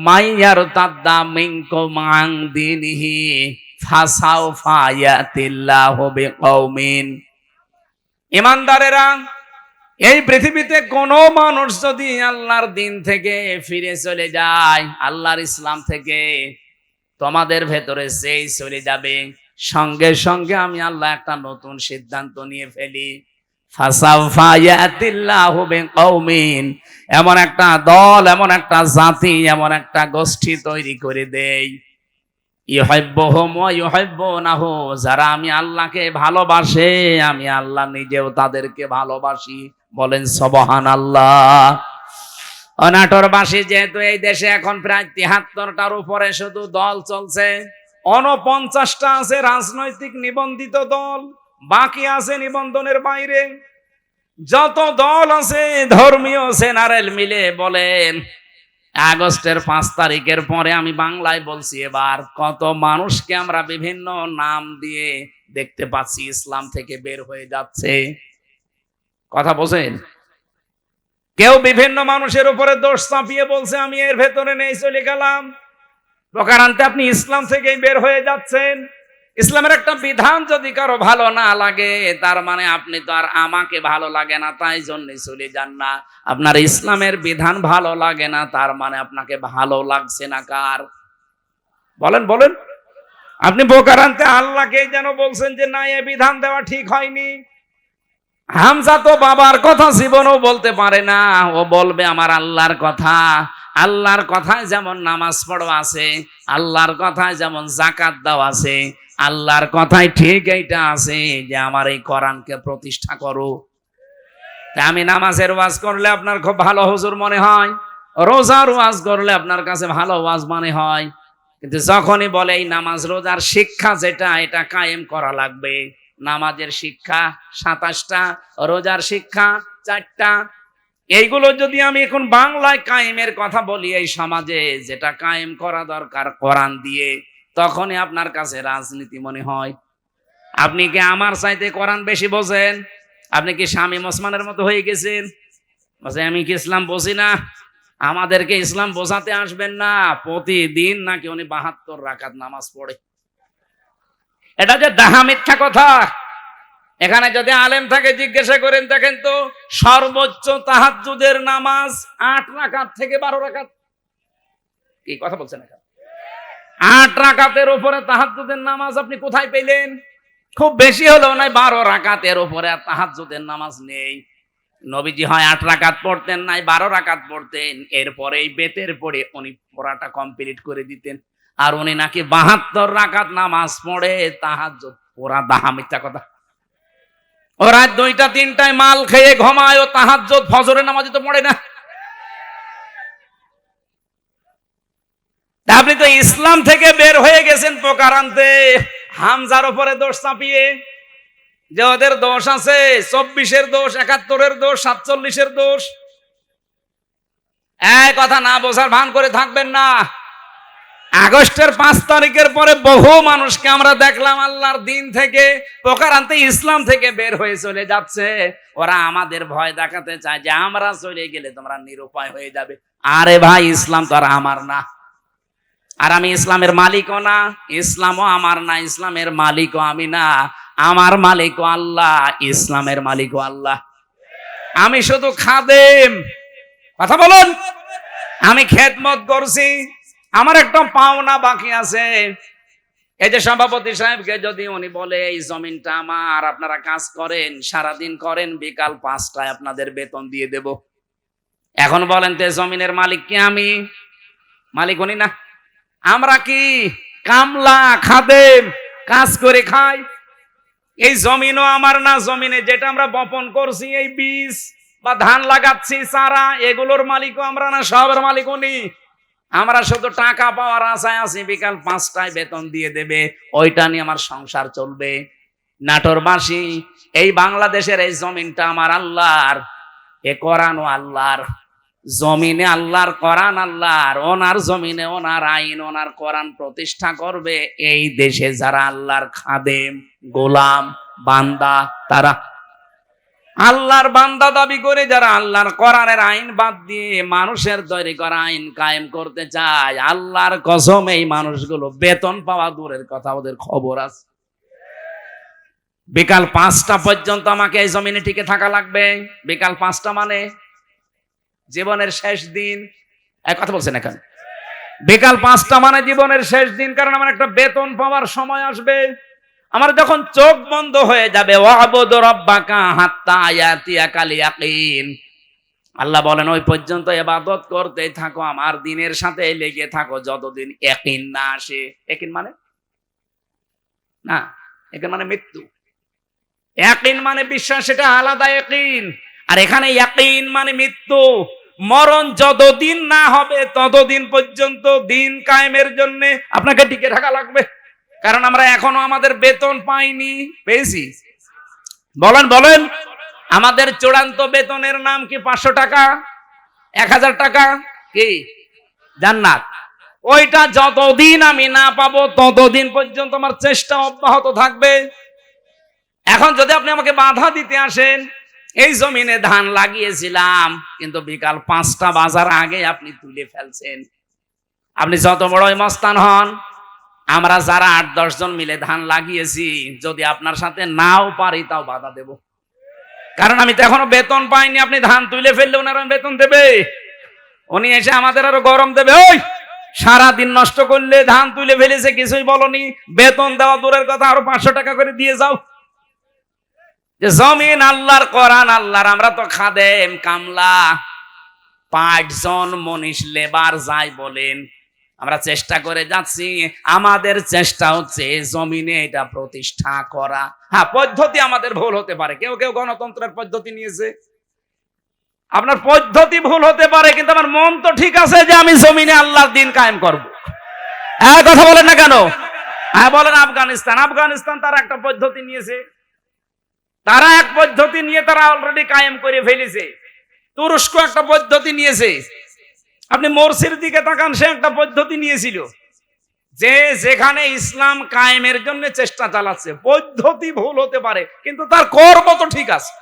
মাইয়ারতাদ্দা মিনকুম আন দীনিহি ফাসাউফা ইয়াতিল্লাহু বিকওমিন। ঈমানদারেরা, এই পৃথিবীতে কোনো মানুষ যদি আল্লাহর দিন থেকে ফিরে চলে যায়, আল্লাহর ইসলাম থেকে, তোমাদের ভেতরে যেই চলে যাবে, সঙ্গে সঙ্গে আমি আল্লাহ একটা নতুন সিদ্ধান্ত নিয়ে ফেলি। ফাসাউফা ইয়াতিল্লাহু বিকওমিন, এমন একটা দল, এমন একটা জাতি, এমন একটা গোষ্ঠী তৈরি করে দেই, ইউহিব্বুহুম ওয়া ইউহিব্বুনাহু, যারা আমি আল্লাহকে ভালোবাসে, আমি আল্লাহ নিজেও তাদেরকে ভালোবাসি। বলেন সুবহানাল্লাহ। অনাটোরবাসী, যেহেতু এই দেশে এখন প্রায় ৭৩টার উপরে শুধু দল চলছে, ৪৯টা আছে রাজনৈতিক নিবন্ধিত দল, বাকি আছে নিবন্ধনের বাইরে। যত দল আছে ধর্মীয় জেনারেল মিলে বলেন, আগস্টের ৫ তারিখের পরে আমি বাংলায় বলছি, এবার কত মানুষকে আমরা বিভিন্ন নাম দিয়ে দেখতে পাচ্ছি ইসলাম থেকে বের হয়ে যাচ্ছে। কথা বলছেন? কেউ বিভিন্ন মানুষের উপরে দোষ চাপিয়ে বলছে আমি এর ভেতরে নেই, চলে গেলাম। প্রকারান্তে আপনি ইসলাম থেকেই বের হয়ে যাচ্ছেন। ইসলামের একটা বিধান যদি কারো ভালো না লাগে, তার মানে আপনি তো আর আমাকে ভালো লাগে না তাই জন্য চলে যান না। আপনার ইসলামের বিধান ভালো লাগে না, তার মানে আপনাকে ভালো লাগছে না কার? বলেন বলেন। আপনি প্রকারান্তে আল্লাহকেই যেন বলছেন যে না, এ বিধান দেওয়া ঠিক হয়নি। হামজা তো বাবার কথা জীবনও বলতে পারে না, ও বলবে আমার আল্লাহর কথা। আল্লাহর কথায় যেমন নামাজ পড়ো আছে, আল্লাহর কথায় যেমন যাকাত দাও আছে, আল্লাহর কথায় ঠিক এইটা আছে যে আমার এই কোরআনকে প্রতিষ্ঠা করো। আমি নামাজের ওয়াজ করলে আপনার খুব ভালো হুজুর মনে হয়, রোজার ওয়াজ করলে আপনার কাছে ভালো ওয়াজ মনে হয়, কিন্তু যখনই বলে এই নামাজ রোজার শিক্ষা যেটা, এটা কায়েম করা লাগবে। নামাজের শিক্ষা ২৭টা, রোজার শিক্ষা ৪টা। এইগুলো যদি আমি এখন বাংলায় কায়েমের কথা বলি এই সমাজে, যেটা কায়েম করা দরকার কোরআন দিয়ে, তখনই আপনার কাছে রাজনীতি মনে হয়। আপনি কি আমার চাইতে কোরআন বেশি বোঝেন? আপনি কি শামীম ওসমানের মতো হয়ে গেছেন? আমি কি ইসলাম বুঝি না? আমাদেরকে ইসলাম বোঝাতে আসবেন না। প্রতিদিন নাকি উনি ৭২ রাকাত নামাজ পড়ে। এটা যে ডাহা মিথ্যা কথা। এখানে যদি আলেম থাকে জিজ্ঞাসা করেন, দেখেন তো সর্বোচ্চ তাহাজ্জুদের নামাজ ৮ রাকাত থেকে ১২ রাকাত। কি কথা বলছেন? এখানে ৮ রাকাতের উপরে তাহাজ্জুদের নামাজ আপনি কোথায় পেলেন? খুব বেশি হলেও নাই ১২ রাকাতের উপরে তাহাজ্জুদের নামাজ নেই। নবীজি হয় ৮ রাকাত পড়তেন, নাই ১২ রাকাত পড়তেন। এরপরে এই বেতের পড়ে উনি পড়াটা কমপ্লিট করে দিতেন। আর উনি নাকি ৭২ রাকাত নামাজ পড়ে তাহাজ্জুদ। ওরা ডাহা মিথ্যা কথা। ও রাত ২টা ৩টায় মাল খেয়ে ঘুমায়, ও তাহাজ্জুদ ফজরের নামাজই তো পড়ে না। আপনি তো ইসলাম থেকে বের হয়ে গেছেন প্রকারান্তে হামজার উপরে দোষ চাপিয়ে, যে ওদের দোষ আছে, ২৪-এর দোষ, ৭১-এর দোষ, ৪৭-এর দোষ। এই কথা না বোঝার ভান করে থাকবেন না। আগস্টের ৫ তারিখের পরে বহু মানুষকে আমরা দেখলাম আল্লাহর দিন থেকে প্রকারান্তে ইসলাম থেকে বের হয়ে চলে যাচ্ছে। ওরা আমাদের ভয় দেখাতে চায় যে আমরা চলে গেলে তোমরা নিরুপায় হয়ে যাবে। আরে ভাই, ইসলাম তো আর আমার না, আর আমি ইসলামের মালিকও না, ইসলামও আমার না, ইসলামের মালিকও আমি না। আমার মালিকও আল্লাহ, ইসলামের মালিকও আল্লাহ। আমি শুধু খাদেম। কথা বলুন। আমি খেদমত করছি, আমার একটা পাওনা বাকি আছে। এই যে সভাপতি সাহেবকে যদি উনি বলে এই জমিনটা আমার, আপনারা কাজ করেন, সারাদিন করেন, বিকাল ৫টায় আপনাদের বেতন দিয়ে দেব। এখন বলেন তো জমিনের মালিক কি আমি? মালিক উনি না। আমরা কি কামলা, খাদেম, কাজ করে খাই। এই জমিনও আমার না। জমিনে যেটা আমরা বপন করছি, এই বীজ বা ধান লাগাচ্ছি চারা, এগুলোর মালিকও আমরা না, সবের মালিক উনি। আমরা শুধু টাকা পাওয়ার আশায় আছি, বিকাল 5টায় বেতন দিয়ে দেবে, ওইটা নিয়ে আমার সংসার চলবে। নাটোরবাসী, এই বাংলাদেশের এই জমিনটা আমার আল্লাহর, এ কোরআনও আল্লাহর, জমিনে আল্লাহর, কোরআন আল্লাহর, ওনার জমিনে ওনার আইন ওনার কোরআন প্রতিষ্ঠা করবে। এই দেশে যারা আল্লাহর খাদেম, গোলাম, বান্দা, তারা আল্লাহর বান্দা দাবি করে যারা আল্লাহর কোরআনের আইন বাদ দিয়ে মানুষের তৈরি করা আইন কায়েম করতে চায়, আল্লাহর কসম এই মানুষগুলো বেতন পাওয়া দূরের কথা, ওদের খবর আছে। বিকাল 5টা পর্যন্ত আমাকে এই জমিনে টিকে থাকা লাগবে। বিকাল 5টা মানে জীবনের শেষ দিন। এক কথা বলছেন এখন, বিকাল 5টা মানে জীবনের শেষ দিন, কারণ আমার একটা বেতন পাওয়ার সময় আসবে। আমার যখন চোখ বন্ধ হয়ে যাবে, ওয়াবুদু রাব্বাকা হাত্তা ইয়াতিয়াকাল ইয়াকিন, আল্লাহ বলেন ওই পর্যন্ত ইবাদত করতে থাকো, আমার দিনের সাথে লেগে থাকো যতদিন ইয়াকিন না আসে। ইয়াকিন মানে না, ইয়াকিন মানে মৃত্যু। ইয়াকিন মানে বিশ্বাস, সেটা আলাদা ইয়াকিন। আর এখানে ইয়াকিন মানে মৃত্যু। মরণ যতদিন না হবে ততদিন পর্যন্ত দিন কায়েমের জন্য আপনাকে টিকে থাকা লাগবে। কারণ আমরা এখনো আমাদের বেতন পাইনি। পেয়েছি? বলেন বলেন, আমাদের চূড়ান্ত বেতনের নাম কি? 500 টাকা, 1000 টাকা, কি জান্নাত। ওইটা যতদিন আমি না পাবো ততদিন পর্যন্ত আমার চেষ্টা অব্যাহত থাকবে। এখন যদি আপনি আমাকে বাধা দিতে আসেন, এই জমিনে ধান লাগিয়েছিলাম কিন্তু বিকাল 5টা বাজার আগে আপনি তুলে ফেলছেন, আপনি যত বড়ই মস্তান হন, আমরা যারা 8-10 জন মিলে ধান লাগিয়েছি, যদি আপনার সাথে নাও পারি তাও বাধা দেব। কারণ আমি তো এখনো বেতন পাইনি। আপনি ধান তুলে ফেললে ওনারা বেতন দেবে, উনি এসে আমাদের আরো গরম দেবে। ওই সারাদিন নষ্ট করলে, ধান তুলে ফেলেছে কিছুই বলনি, বেতন দেওয়া দূরের কথা, আরো 500 টাকা করে দিয়ে যাও। যে জমিন আল্লাহর, কোরআন আল্লাহর, আমরা তো খাদেম, কামলা, 5 জন মনীষ, লেবার যাই বলেন, আমরা চেষ্টা করে যাচ্ছি। আমাদের চেষ্টা হচ্ছে জমিনে এটা প্রতিষ্ঠা করা। হ্যাঁ, পদ্ধতি আমাদের ভুল হতে পারে, কেউ কেউ গণতন্ত্রের পদ্ধতি নিয়েছে, আপনার পদ্ধতি ভুল হতে পারে, কিন্তু আমার মন তো ঠিক আছে যে আমি জমিনে আল্লাহর দিন কায়েম করব। কথা বলেন না কেন? হ্যাঁ বলেন। আফগানিস্তান তারা একটা পদ্ধতি নিয়েছে, তারা এক পদ্ধতি নিয়ে তারা অলরেডি কায়েম করে ফেলেছে। তুরস্ক একটা পদ্ধতি নিয়েছে, আপনি মোরসির দিকে তাকান, সে একটা পদ্ধতি নিয়েছিল, যে যেখানে ইসলাম কায়েমের জন্য চেষ্টা চালাচ্ছে। পদ্ধতি ভুল হতে পারে কিন্তু তার কর্ম তো ঠিক আছে,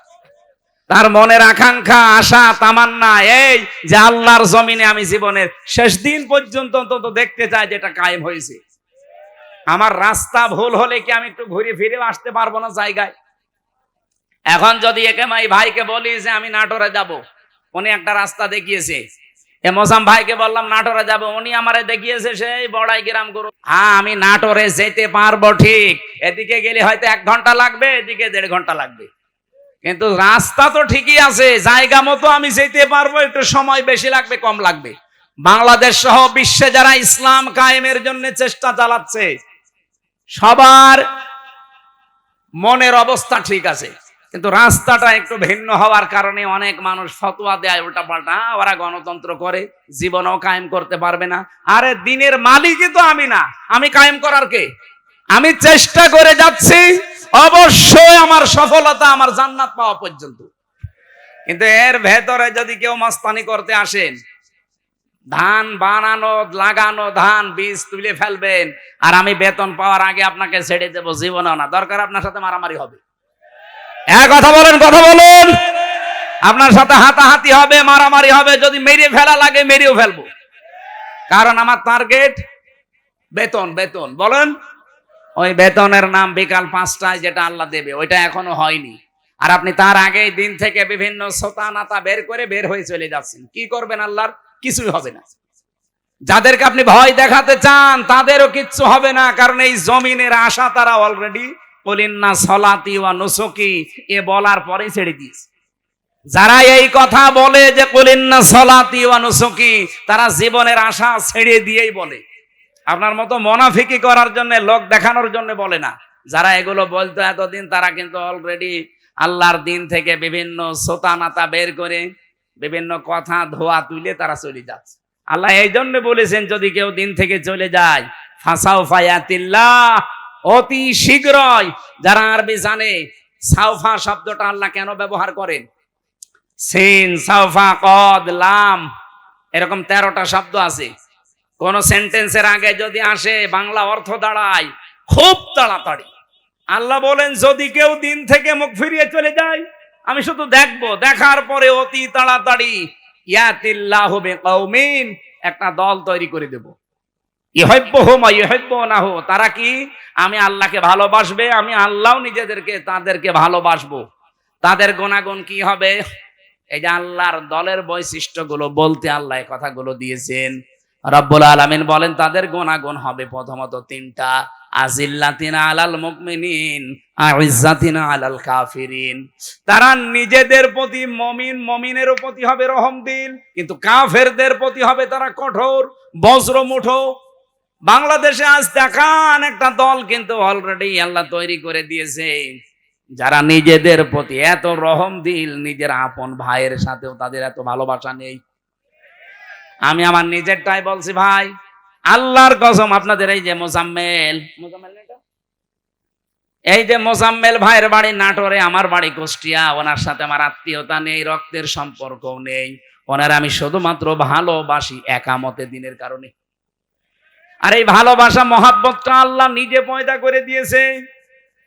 তার মনের আকাঙ্ক্ষা, আশা, তামান্না এই যে আল্লাহর জমিনে আমি জীবনের শেষ দিন পর্যন্ত অন্তত দেখতে চাই যেটা কায়েম হয়েছে। আমার রাস্তা ভুল হলে কি আমি একটু ঘুরে ফিরে আসতে পারবো না জায়গায়? এখন যদি একে ভাইকে বলি যে আমি নাটোরে যাব, উনি একটা রাস্তা দেখিয়েছে, মোজাম ভাইকে বললাম নাটোরে যাব, উনি আমারে দেখিয়েছে সেই বড়াই গ্রাম গরু। হ্যাঁ, আমি নাটোরে যেতে পারবো ঠিক, এদিকে গেলে হয়তো 1 ঘন্টা লাগবে, এদিকে 1.5 ঘন্টা লাগবে, কিন্তু রাস্তা তো ঠিকই আছে, জায়গা মতো আমি যেতে পারবো। একটু সময় বেশি লাগবে, কম লাগবে। বাংলাদেশ সহ বিশ্বে যারা ইসলাম কায়েমের জন্য চেষ্টা চালাচ্ছে, সবার মনের অবস্থা ঠিক আছে, কিন্তু রাস্তাটা একটু ভিন্ন হওয়ার কারণে অনেক মানুষ ফতোয়া দেয় উল্টাপাল্টা, ওরা গণতন্ত্র করে, জীবনও কায়েম করতে পারবে না। আরে দিনের মালিকই তো আমি না, আমি কায়েম করার কে? আমি চেষ্টা করে যাচ্ছি, অবশ্যই আমার সফলতা আমার জান্নাত পাওয়া পর্যন্ত। কিন্তু এর ভেতরে যদি কেউ মাস্তানি করতে আসেন, ধান বানানো, লাগানো, ধান বীজ তুলে ফেলবেন, আর আমি বেতন পাওয়ার আগে আপনাকে ছেড়ে দেবো, জীবনেও না। দরকার আপনার সাথে মারামারি হবে। কথা বলেন, কথা বলুন। আপনার সাথে হাতাহাতি হবে, মারামারি হবে, যদি মেরে ফেলা লাগে মেরেও ফেলবো, কারণ আমার টার্গেট বেতন। বেতন বলেন, ওই বেতনের নাম বিকাল 5টায় যেটা আল্লাহ দেবে, ওইটা এখনো হয়নি। আর আপনি তার আগেই দিন থেকে বিভিন্ন সোতা নাতা বের হয়ে চলে যাচ্ছেন। কি করবেন? আল্লাহর কিছুই হবে না। যাদেরকে আপনি ভয় দেখাতে চান তাদেরও কিচ্ছু হবে না, কারণ এই জমিনের আশা তারা অলরেডি কুলিন্না সলাতি ওয়া নুসুকি এ বলার পরেই ছেড়ে দিয়েছে। যারা এই কথা বলে যে কুলিন্না সলাতি ওয়া নুসুকি, তারা জীবনের আশা ছেড়ে দিয়েই বলে। আপনার মতো মুনাফিকি করার জন্য, লোক দেখানোর জন্য বলে না। যারা এগুলো বলতো এতদিন, তারা কিন্তু অলরেডি আল্লাহর দিন থেকে বিভিন্ন সোতানাতা বের করে বিভিন্ন কথা ধোয়া তুলে তারা চলে যাচ্ছে। আল্লাহ এই জন্য বলেছেন যদি কেউ দিন থেকে চলে যায় ফাসাউফা ইয়াতিল্লাহ, অতি শীঘ্রই। যারা আরবি জানে সাউফা শব্দটা আল্লাহ কেন ব্যবহার করেন, সিন সাউফা কদ লাম এরকম 13টা শব্দ আছে। কোন সেন্টেন্সের আগে যদি আসে বাংলা অর্থ দাঁড়ায় খুব তাড়াতাড়ি। আল্লাহ বলেন যদি কেউ দিন থেকে মুখ ফিরিয়ে চলে যায় আমি শুধু দেখবো, দেখার পরে অতি তাড়াতাড়ি ইয়াতিল্লাহু বিকওমিন, একটা দল তৈরি করে দেব। ইউহিব্বুহুম ওয়া ইউহিব্বুনাহু, তারা কি আমি আল্লাহকে ভালোবাসবে, আমি আল্লাহও তাদেরকে ভালোবাসবো। তাদের গুণাগুণ কি হবে? এই যে আল্লাহর দলের বৈশিষ্ট্যগুলো বলতে আল্লাহ এই কথাগুলো দিয়েছেন। রব্বুল আলামিন বলেন তাদের গুণাগুণ হবে প্রথমত 3টা, আজিল্লাতিনা আলাল মুমিনিন আইজ্জাতিনা আলাল কাফিরিন। তারা নিজেদের প্রতি মুমিনের প্রতি হবে রহমদিল, কিন্তু কাফেরদের প্রতি হবে তারা কঠোর বজ্রমুঠো। বাংলাদেশে আজ দেখান একটা দল কিন্তু অলরেডি আল্লাহ তৈরি করে দিয়েছে যারা নিজেদের প্রতি এত রহমদিল, নিজের আপন ভাইয়ের সাথেও তাদের এত ভালোবাসা নেই। আমি আমার নিজেরটাই বলছি ভাই, আল্লাহর কসম। আপনাদের এই যে মোজাম্মেল ভাইয়ের বাড়ি নাটোরে, আমার বাড়ি কুষ্টিয়া, ওনার সাথে আমার আত্মীয়তা নেই, রক্তের সম্পর্কও নেই। ওনার আমি শুধুমাত্র ভালোবাসি একামতে দিনের কারণে। আর এই ভালোবাসা মহাব্বতটা আল্লাহ নিজে পয়দা করে দিয়েছে।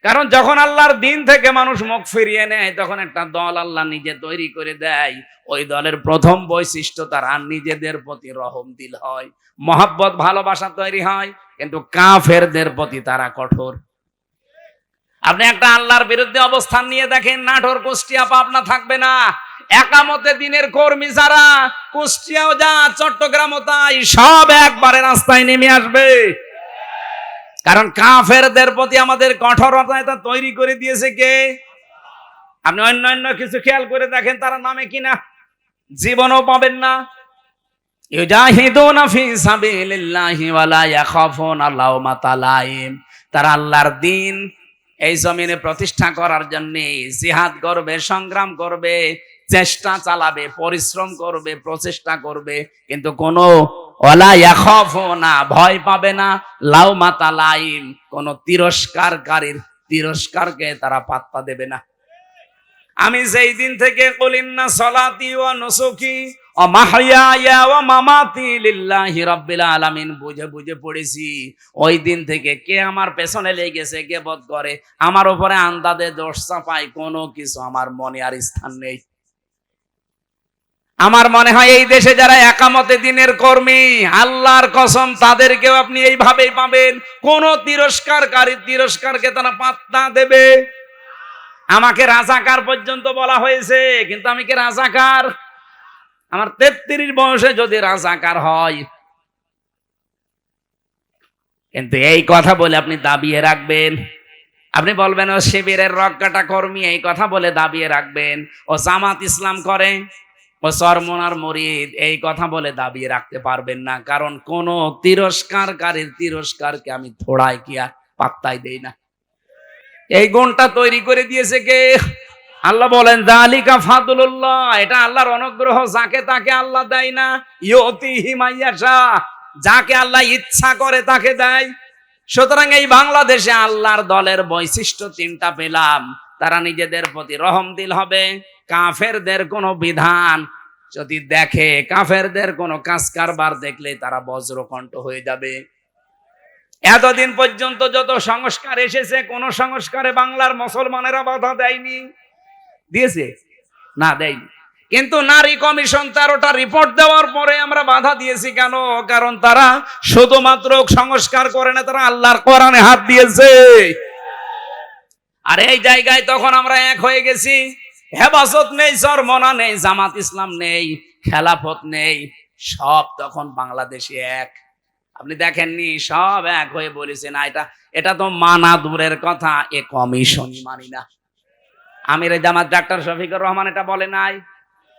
কারণ যখন আল্লাহর দিন থেকে মানুষ মুখ ফিরিয়ে নেয় তখন একটা দল আল্লাহ নিজে তৈরি করে দেয়। ওই দলের প্রথম বৈশিষ্ট্য তারা নিজেদের প্রতি রহমদিল হয়, মহাব্বত ভালোবাসা তৈরি হয়, কিন্তু কাফেরদের প্রতি তারা কঠোর। আপনি একটা আল্লাহর বিরুদ্ধে অবস্থান নিয়ে দেখেন, নাটোর কুষ্টিয়া পাবনা থাকবে না। একামতে দিনের কর্মী যারা কুষ্টিয়াও যা চট্টগ্রামও তাই, সব একবারে রাস্তায় নেমে আসবে। কারণ কাফেরদের প্রতি আমাদের কঠোরতা এটা তৈরি করে দিয়েছে কে? আপনি অন্যান্য কিছু খেয়াল করে দেখেন তারা নামে কিনা, জীবনও পাবেন না। ইউজাহিদুনা ফি সাবিলিল্লাহি ওয়া লা ইয়াখাফুনা লাওমাতা লাইম। তারা আল্লাহর দিন এই জমিনে প্রতিষ্ঠা করার জন্য জিহাদ করবে, সংগ্রাম করবে, চেষ্টা চালাবে, পরিশ্রম করবে, প্রচেষ্টা করবে, কিন্তু কোনো ওয়ালা ইয়াখাফুনা ভয় পাবে না, লাওমাতা লাইম কোন তিরস্কারকারীর তিরস্কারকে তারা পাত্তা দেবে না। আমি যেই দিন থেকে কুলিন্না সলাতি ওয়া নুসুকি ওয়া মাহইয়ায়া ওয়া মামাতি লিল্লাহি রাব্বিল আলামিন বুঝে বুঝে পড়েছি, ওই দিন থেকে কে আমার পেছনে লেগেছে, গীবত করে, আমার উপরে আন্দাজে দোষ চাপায়, কোনো কিছু আমার মনে আর স্থান নেই। আমার মনে হয় এই দেশে যারা একামতে দিনের কর্মী, আল্লাহর কসম তাদেরকেও আপনি এইভাবেই পাবেন। কোন তিরস্কারকে তারা পাত্তা দেবে। আমাকে রাজাকার পর্যন্ত বলা হয়েছে, কিন্তু আমি কি রাজাকার? আমার 33 বয়সে যদি রাজাকার হয়, কিন্তু এই কথা বলে আপনি দাবিয়ে রাখবেন, আপনি বলবেন ও শিবিরের রক্কাটা কর্মী, এই কথা বলে দাবিয়ে রাখবেন। ও জামাত ইসলাম করে, ও চরমনার মুরিদ, এই কথা বলে দাবিয়ে রাখতে পারবেন না। কারণ কোন তিরস্কারকারীর তিরস্কারকে আমি থোড়াই কি আর পাত্তাই দেই না। এই গুণটা তৈরি করে দিয়েছে কে? আল্লাহ বলেন যালিকা ফাদলুল্লাহ, এটা আল্লাহর অনুগ্রহ, যাকে তাকে আল্লাহ দেয় না। ইউতিহি মাইয়াশা, যাকে আল্লাহ ইচ্ছা করে তাকে দেয়। সুতরাং এই বাংলাদেশে আল্লাহর দলের বৈশিষ্ট্য 3টা পেলাম। তারা নিজেদের প্রতি রহমদিল হবে, কাফেরদের কোনো বিধান যদি দেখে, কাফেরদের কোনো কাজ কারবার দেখলে তারা বজ্রকণ্ঠ হয়ে যাবে। এতদিন পর্যন্ত যত সংস্কার এসেছে, কোন সংস্কারে বাংলার মুসলমানেরা বাধা দেয়নি? দিয়েছে না? দেয়নি। কিন্তু নারী কমিশন 13টা রিপোর্ট দেওয়ার পরে আমরা বাধা দিয়েছি কেন? কারণ তারা শুধুমাত্র সংস্কার করে না, তারা আল্লাহর কোরআনে হাত দিয়েছে। আর এই জায়গায় তখন আমরা এক হয়ে গেছি। হেফাজত নেই, চরমনা নেই, জামাত ইসলাম নেই, খেলাফত নেই, সব তখন বাংলাদেশে এক। আপনি দেখেননি, সব এক হয়ে বলেছে না এটা তো মানা দূরের কথা, এ কমিশনই মানি না। আমির জামাত ডাক্তার শফিকুর রহমান এটা বলে নাই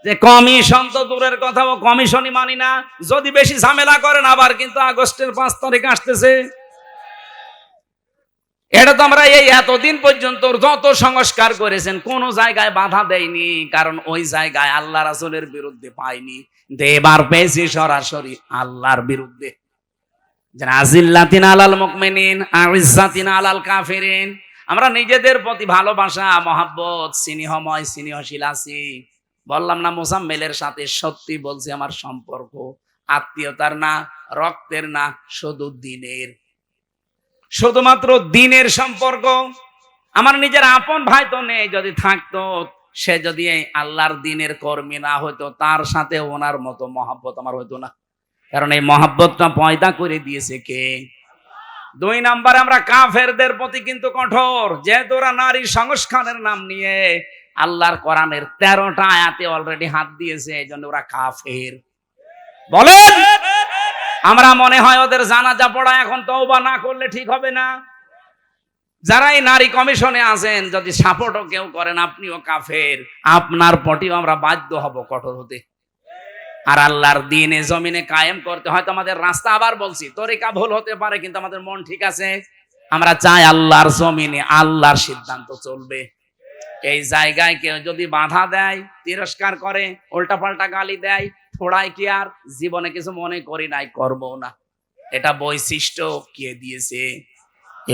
যে কমিশন তো দূরের কথা, ও কমিশনই মানি না। যদি বেশি ঝামেলা করেন আবার কিন্তু আগস্টের 5 তারিখ আসতেছে, এটা তো আমরা এই এতদিন পর্যন্ত যত সংস্কার করেছেন কোন জায়গায় বাধা দেয়নি, কারণ ওই জায়গায় আল্লাহ রাসূলের বিরুদ্ধে পাইনি। এবার পেয়েছি সরাসরি আল্লাহর বিরুদ্ধে। আজিল্লাতিন আলাল মুমিনিন আইজ্জাতিন আলাল কাফিরিন। আমরা নিজেদের প্রতি ভালোবাসা, মহাব্বত, স্নেহময় স্নেহশীল আছি। বললাম না মোজাম্মেলের সাথে সত্যি বলছি, আমার সম্পর্ক আত্মীয়তার না, রক্তের না, শুধু দিনের, শুধুমাত্র দিনের সম্পর্ক। আমার নিজের আপন ভাই তো নেই, যদি থাকতো সে যদি আল্লাহর দিনের কর্মী না হতো, তার সাথে ওনার মতো মহাব্বত আমার হতো না, কারণ এই মহাব্বতটা পয়দা করে দিয়েছে কে? 2 নম্বরে আমরা কাফেরদের প্রতি কিন্তু কঠোর, যেহেতু ওরা নারী সংস্কারের নাম নিয়ে আল্লাহর কোরআনের 13টা আয়াতে অলরেডি হাত দিয়েছে, এই জন্য ওরা কাফের। বলেন, আমরা মনে হয় ওদের জানাজা পড়া এখন তওবা না করলে ঠিক হবে না? যারা এই নারী কমিশনে আছেন, যদি সাপোর্টও কেউ করেন, আপনিও কাফের, আপনার প্রতিও আমরা বাধ্য হব কঠোর হতে। আর আল্লাহর দ্বীনে জমিনে কায়েম করতে, হয়তো আমাদের রাস্তা, আবার বলছি, তরিকা ভুল হতে পারে, কিন্তু আমাদের মন ঠিক আছে। আমরা চাই আল্লাহর জমিনে আল্লাহর সিদ্ধান্ত চলবে। এই জায়গায় কেউ যদি বাধা দেয়, তিরস্কার করে, উল্টাপাল্টা গালি দেয়, থোড়াই কি আর জীবনে কিছু মনে করি নাই, করবো না। এটা বৈশিষ্ট্য কে দিয়েছে?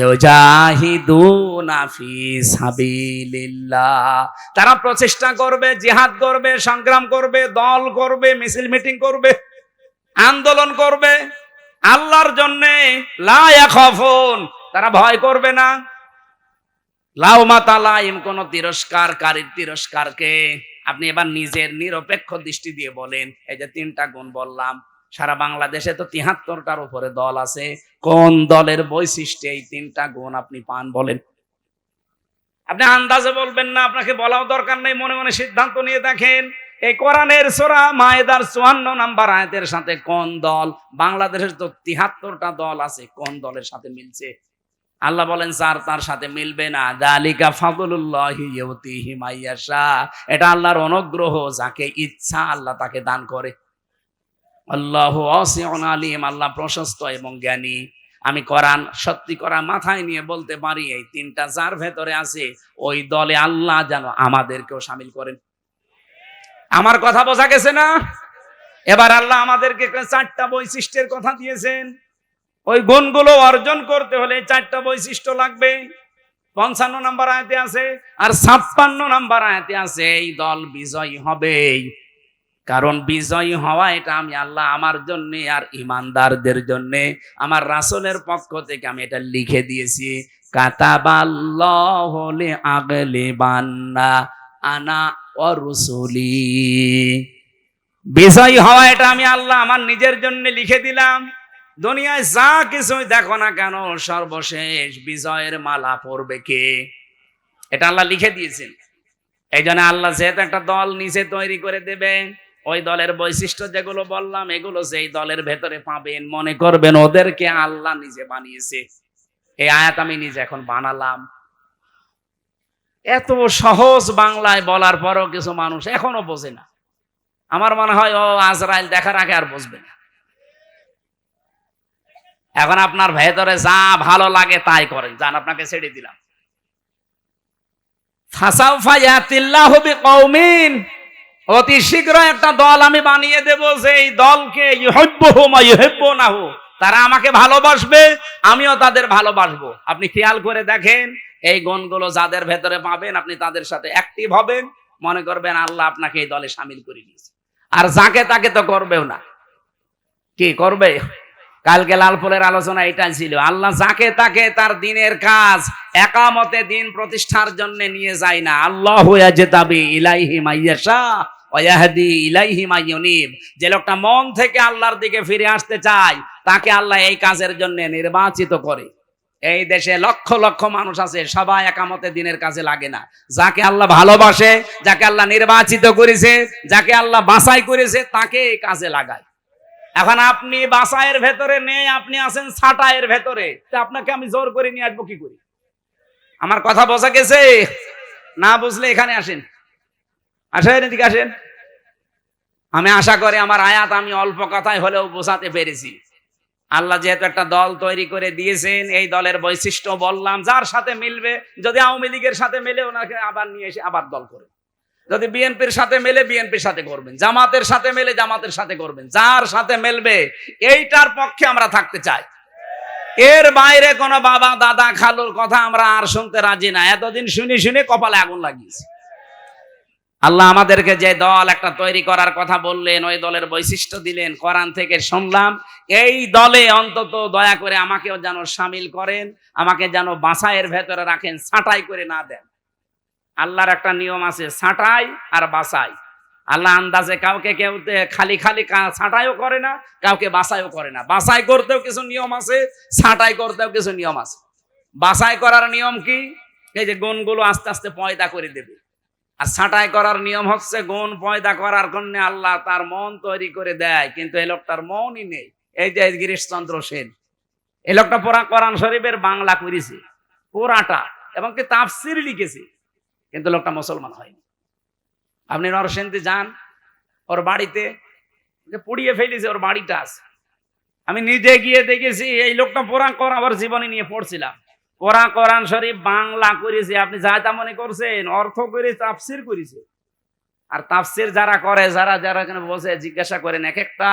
ইউজাহিদুনা ফি সাবিলিল্লাহ। তারা প্রচেষ্টা করবে, জিহাদ করবে, সংগ্রাম করবে, দল করবে, মিছিল মিটিং করবে, আন্দোলন করবে আল্লাহর জন্য। লা ইয়াখাফুন, তারা ভয় করবে না। লাউমাতা লাইম, কোন তিরস্কারকারীর তিরস্কারকে আপনি এবার নিজের নিরপেক্ষ দৃষ্টি দিয়ে বলেন। এই যে 3টা গুণ বললাম, সারা বাংলাদেশে তো 73টার উপরে দল আছে। কোন দলের বৈশিষ্ট্যে এই 3টা গুণ আপনি পান বলেন? আপনি আন্দাজে বলবেন না, আপনাকে বলাও দরকার নেই, মনে মনে সিদ্ধান্ত নিয়ে দেখেন। এই কোরআনের সূরা মায়েদার 54 নম্বর আয়াতের সাথে কোন দল, বাংলাদেশের তো 73টা দল আছে, কোন দলের সাথে মিলছে? আল্লাহ বলেন স্যার তার সাথে মিলবে না। যালিকা ফাদলুল্লাহি ইউতিহি মাইয়াশা, এটা আল্লাহর অনুগ্রহ, যাকে ইচ্ছা আল্লাহ তাকে দান করে। আল্লাহু ওয়াসিউন আলিম, আল্লাহ প্রশস্ত এবং জ্ঞানী। আমি কোরআন সত্যি করা মাথায় নিয়ে বলতে পারি, এই 3টা যার ভেতরে আছে, ওই দলে আল্লাহ যেন আমাদেরকেও শামিল করেন। আমার কথা বোঝা গেছে না? এবার আল্লাহ আমাদেরকে 4টা বৈশিষ্ট্যের কথা দিয়েছেন। ওই গুণগুলো অর্জন করতে হলে 4টা বৈশিষ্ট্য লাগবে। 55 নম্বর আয়াতে আছে, আর 56 নম্বর আয়াতে আছে, এই দল বিজয়ী হবে। কারণ বিজয়ী হওয়া এটা আমি আল্লাহ আমার জন্য আর ইমানদারদের জন্য আমার রাসূলের পক্ষ থেকে আমি এটা লিখে দিয়েছি। কাতাবাল্লাহু লিআগলিবান্না আনা ওয়া রুসুলি। বিজয়ী হওয়া এটা আমি আল্লাহ আমার নিজের জন্য লিখে দিলাম। দুনিয়ায় যা কিছুই দেখো না কেন, সর্বশেষ বিজয়ের মালা পরবে কে? এটা আল্লাহ লিখে দিয়েছেন। এই জন্য আল্লাহ যেহেতু একটা দল নিজে তৈরি করে দেবে, ওই দলের বৈশিষ্ট্য যেগুলো বললাম, এগুলো যেই দলের ভেতরে পাবেন, মনে করবেন ওদেরকে আল্লাহ নিজে বানিয়েছে। এই আয়াত আমি নিজে এখন বানালাম। এত সহজ বাংলায় বলার পরও কিছু মানুষ এখনো বোঝে না। আমার মনে হয় ও আজরাইল দেখার আগে আর বুঝবে না। এখন আপনার ভেতরে যা ভালো লাগে তাই করেন, যান, আপনাকে ছেড়ে দিলাম। ফাসাউফা ইয়াতিল্লাহু বিকওমিন, অতি শীঘ্র একটা দল আমি বানিয়ে দেব, যে এই দলকে ইউহিব্বুহুম ওয়া ইউহিব্বুনাহু, তারা আমাকে ভালোবাসবে, আমিও তাদের ভালোবাসবো। আপনি খেয়াল করে দেখেন, এই গুণগুলো যাদের ভেতরে পাবেন, আপনি তাদের সাথে অ্যাক্টিভ হবেন, মনে করবেন আল্লাহ আপনাকে এই দলে শামিল করে দিয়েছে। আর যাকে তাকে তো করবেও না। কি করবে? কালকে লালপুরের আলোচনা এটাই ছিল, আল্লাহ যাকে তাকে তার দিনের কাজ একামতে দিন প্রতিষ্ঠার জন্য নিয়ে যায় না। আল্লাহু ইয়াজতাবি ইলাইহি মাইয়াশা ওয়া ইয়াহদি ইলাইহি মাইয়ুনিব। যে লোকটা মন থেকে আল্লাহর দিকে ফিরে আসতে চায়, তাকে আল্লাহ এই কাজের জন্য নির্বাচিত করে। এই দেশে লক্ষ লক্ষ মানুষ আছে, সবাই একামতে দিনের কাজে লাগে না। যাকে আল্লাহ ভালোবাসে, যাকে আল্লাহ নির্বাচিত করেছে, যাকে আল্লাহ বাছাই করেছে, তাকে এই কাজে লাগায়। এখন আপনি বাসায়ের ভেতরে নেই, আপনি আছেন ছাটায়ের ভেতরে, তা আপনাকে আমি জোর করে নিয়ে আসবো কি করি? আমার কথা বোঝা গেছে? না বুঝলে এখানে আসেন, আসেন, এদিকে আসেন। আমি আশা করি আমার আয়াত আমি অল্প কথায় হলেও বোঝাতে পেরেছি। আল্লাহ যেহেতু একটা দল তৈরি করে দিয়েছেন, এই দলের বৈশিষ্ট্য বললাম, যার সাথে মিলবে, যদি আওয়ামী লীগের সাথে মেলে ওনাকে আবার নিয়ে এসে আবার দল করে, যদি বিএনপির সাথে মেলে বিএনপির সাথে করবেন, জামাতের সাথে মেলে জামাতের সাথে করবেন, যার সাথে মেলবে এইটার পক্ষে আমরা থাকতে চাই। এর বাইরে কোনো বাবা দাদা খালুর কথা আমরা আর শুনতে রাজি না। এতদিন শুনে শুনে কপালে আগুন লাগিয়েছে। আল্লাহ আমাদেরকে যে দল একটা তৈরি করার কথা বললেন, ওই দলের বৈশিষ্ট্য দিলেন, কোরআন থেকে শুনলাম। এই দলে অন্তত দয়া করে আমাকেও যেন সামিল করেন, আমাকে যেন বাছাইয়ের ভেতরে রাখেন, ছাঁটাই করে না দেন। আল্লাহর একটা নিয়ম আছে, ছাঁটাই আর বাছাই। আল্লাহ আন্দাজে কাউকে কেউ খালি খালি ছাঁটাইও করে না, কাউকে বাছাইও করে না। বাছাই করতেও কিছু নিয়ম আছে, ছাঁটাই করতেও কিছু নিয়ম আছে। বাছাই করার নিয়ম কি? এই যে গুণগুলো আস্তে আস্তে পয়দা করে দেবে। আর ছাঁটাই করার নিয়ম হচ্ছে গুণ পয়দা করার জন্য আল্লাহ তার মন তৈরি করে দেয়, কিন্তু এই লোকটার মনই নেই। এই যে গিরিশচন্দ্র সেন, এই লোকটা পুরা কোরআন শরীফের বাংলা করেছে পুরাটা, এবং কি তাফসীর লিখেছে, কিন্তু লোকটা মুসলমান হয়নি। আপনি নরসিংদী যান, ওর বাড়িতে পুড়িয়ে ফেলেছে, ওর বাড়িটা আছে। আমি নিজে গিয়ে দেখেছি। এই লোকটা পুরা কোরআন, আবার জীবনী নিয়ে পড়ছিলাম, পুরা কোরআন শরীফ বাংলা করেছে। আপনি যা তা মনে করছেন, অর্থ করে তাফসীর করেছে। আর তাফসীর যারা করে, যারা যারা এখানে বসে জিজ্ঞাসা করেন, এক একটা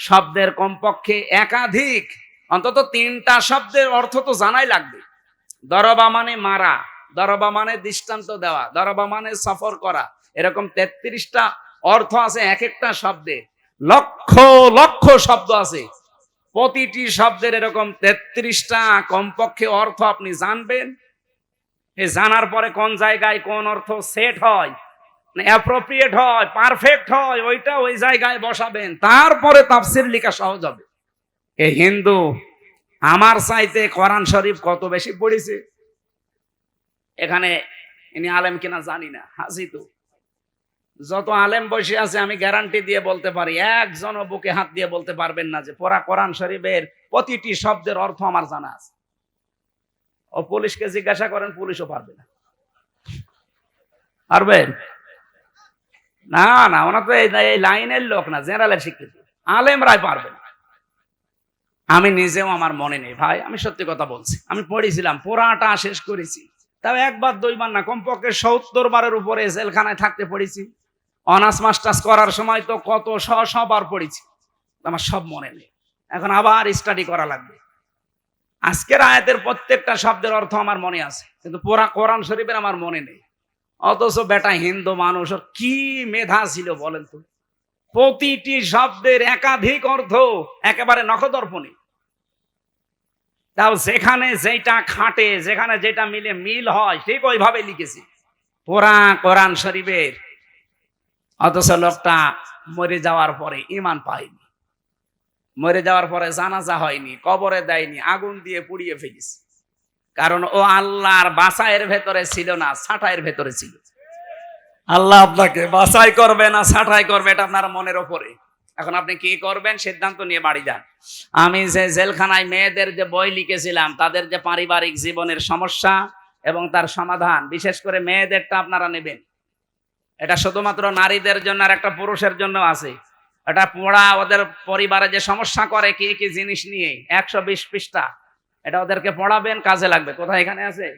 শব্দের কমপক্ষে একাধিক, অন্তত 3টা শব্দের অর্থ তো জানাই লাগবে। দরবা মানে মারা, দরবা মানে দৃষ্টান্ত দেওয়া, দরবা মানে সফর করা, এরকম 33টা অর্থ আছে এক একটা শব্দে। লক্ষ লক্ষ শব্দ আছে, প্রতিটি শব্দের এরকম 33টা কমপক্ষে অর্থ আপনি জানবেন। এই জানার পরে কোন জায়গায় কোন অর্থ সেট হয়, অ্যাপ্রোপ্রিয়েট হয়, পারফেক্ট হয়, ওইটা ওই জায়গায় বসাবেন, তারপরে তাফসীর লেখা সহজ হবে। এই হিন্দু আমার চাইতে কোরআন শরীফ কত বেশি পড়েছে। এখানে ইনি আলেম কিনা জানি না, হাসি তো যত আলেম বসে আছে আমি গ্যারান্টি দিয়ে বলতে পারি, একজনও বুকে হাত দিয়ে বলতে পারবেন না যে পুরা কোরআন শরীফের প্রতিটি শব্দের অর্থ আমার জানা আছে। ও পুলিশকে জিজ্ঞাসা করেন, পুলিশও পারবে না। পারবেন না? না, ওনা তো এই লাইনের লোক না, জেনারেলের শিক্ষিত, আলেমরাই পারবে না। আমি নিজেও আমার মনে নেই ভাই, আমি সত্যি কথা বলছি। আমি পড়েছিলাম, পুরাটা শেষ করেছি, তাও একবার দুইবার না, কমপক্ষে 70 বারের উপরে জেলখানায় থাকতে পড়েছি। অনার্স মাস্টার্স করার সময় তো কত সবার পড়েছি, আমার সব মনে নেই। এখন আবার স্টাডি করা লাগবে। আজকের আয়াতের প্রত্যেকটা শব্দের অর্থ আমার মনে আছে, কিন্তু পুরা কোরআন শরীফের আমার মনে নেই। অথচ বেটা হিন্দু মানুষ, কি মেধা ছিল বলেন তো, প্রতিটি শব্দের একাধিক অর্থ একেবারে নখদর্পণে। তাও যেখানে যেটা খাটে, যেখানে যেটা মিলে মিল হয়, ঠিক ওইভাবে লিখেছি পুরা কোরআন শরীফের। অথচ লোকটা মরে যাওয়ার পরে ঈমান পায়নি, মরে যাওয়ার পরে জানাজা হয়নি, কবরে দেয়নি, আগুন দিয়ে পুড়িয়ে ফেলেছে। কারণ ও আল্লাহর বাছাইয়ের ভেতরে ছিল না, ছাঁটাইয়ের ভেতরে ছিল। আল্লাহ আপনাকে বাছাই করবে না ছাঁটাই করবে, এটা আপনার মনের ওপরে। এখন আপনি কি করবেন সিদ্ধান্ত নিয়ে বাড়ি যান। আমি যে জেলখানায় মেয়েদের যে বই লিখেছিলাম, তাদের যে পারিবারিক জীবনের সমস্যা এবং তার সমাধান, বিশেষ করে মেয়েদেরটা আপনারা নেবেন। এটা শুধুমাত্র নারীদের জন্য আর একটা পুরুষের জন্য আছে। এটা পড়া, ওদের পরিবারে যে সমস্যা করে কি কি জিনিস নিয়ে, 120 পৃষ্ঠা, এটা ওদেরকে পড়াবেন, কাজে লাগবে। কোথায়? এখানে আছে।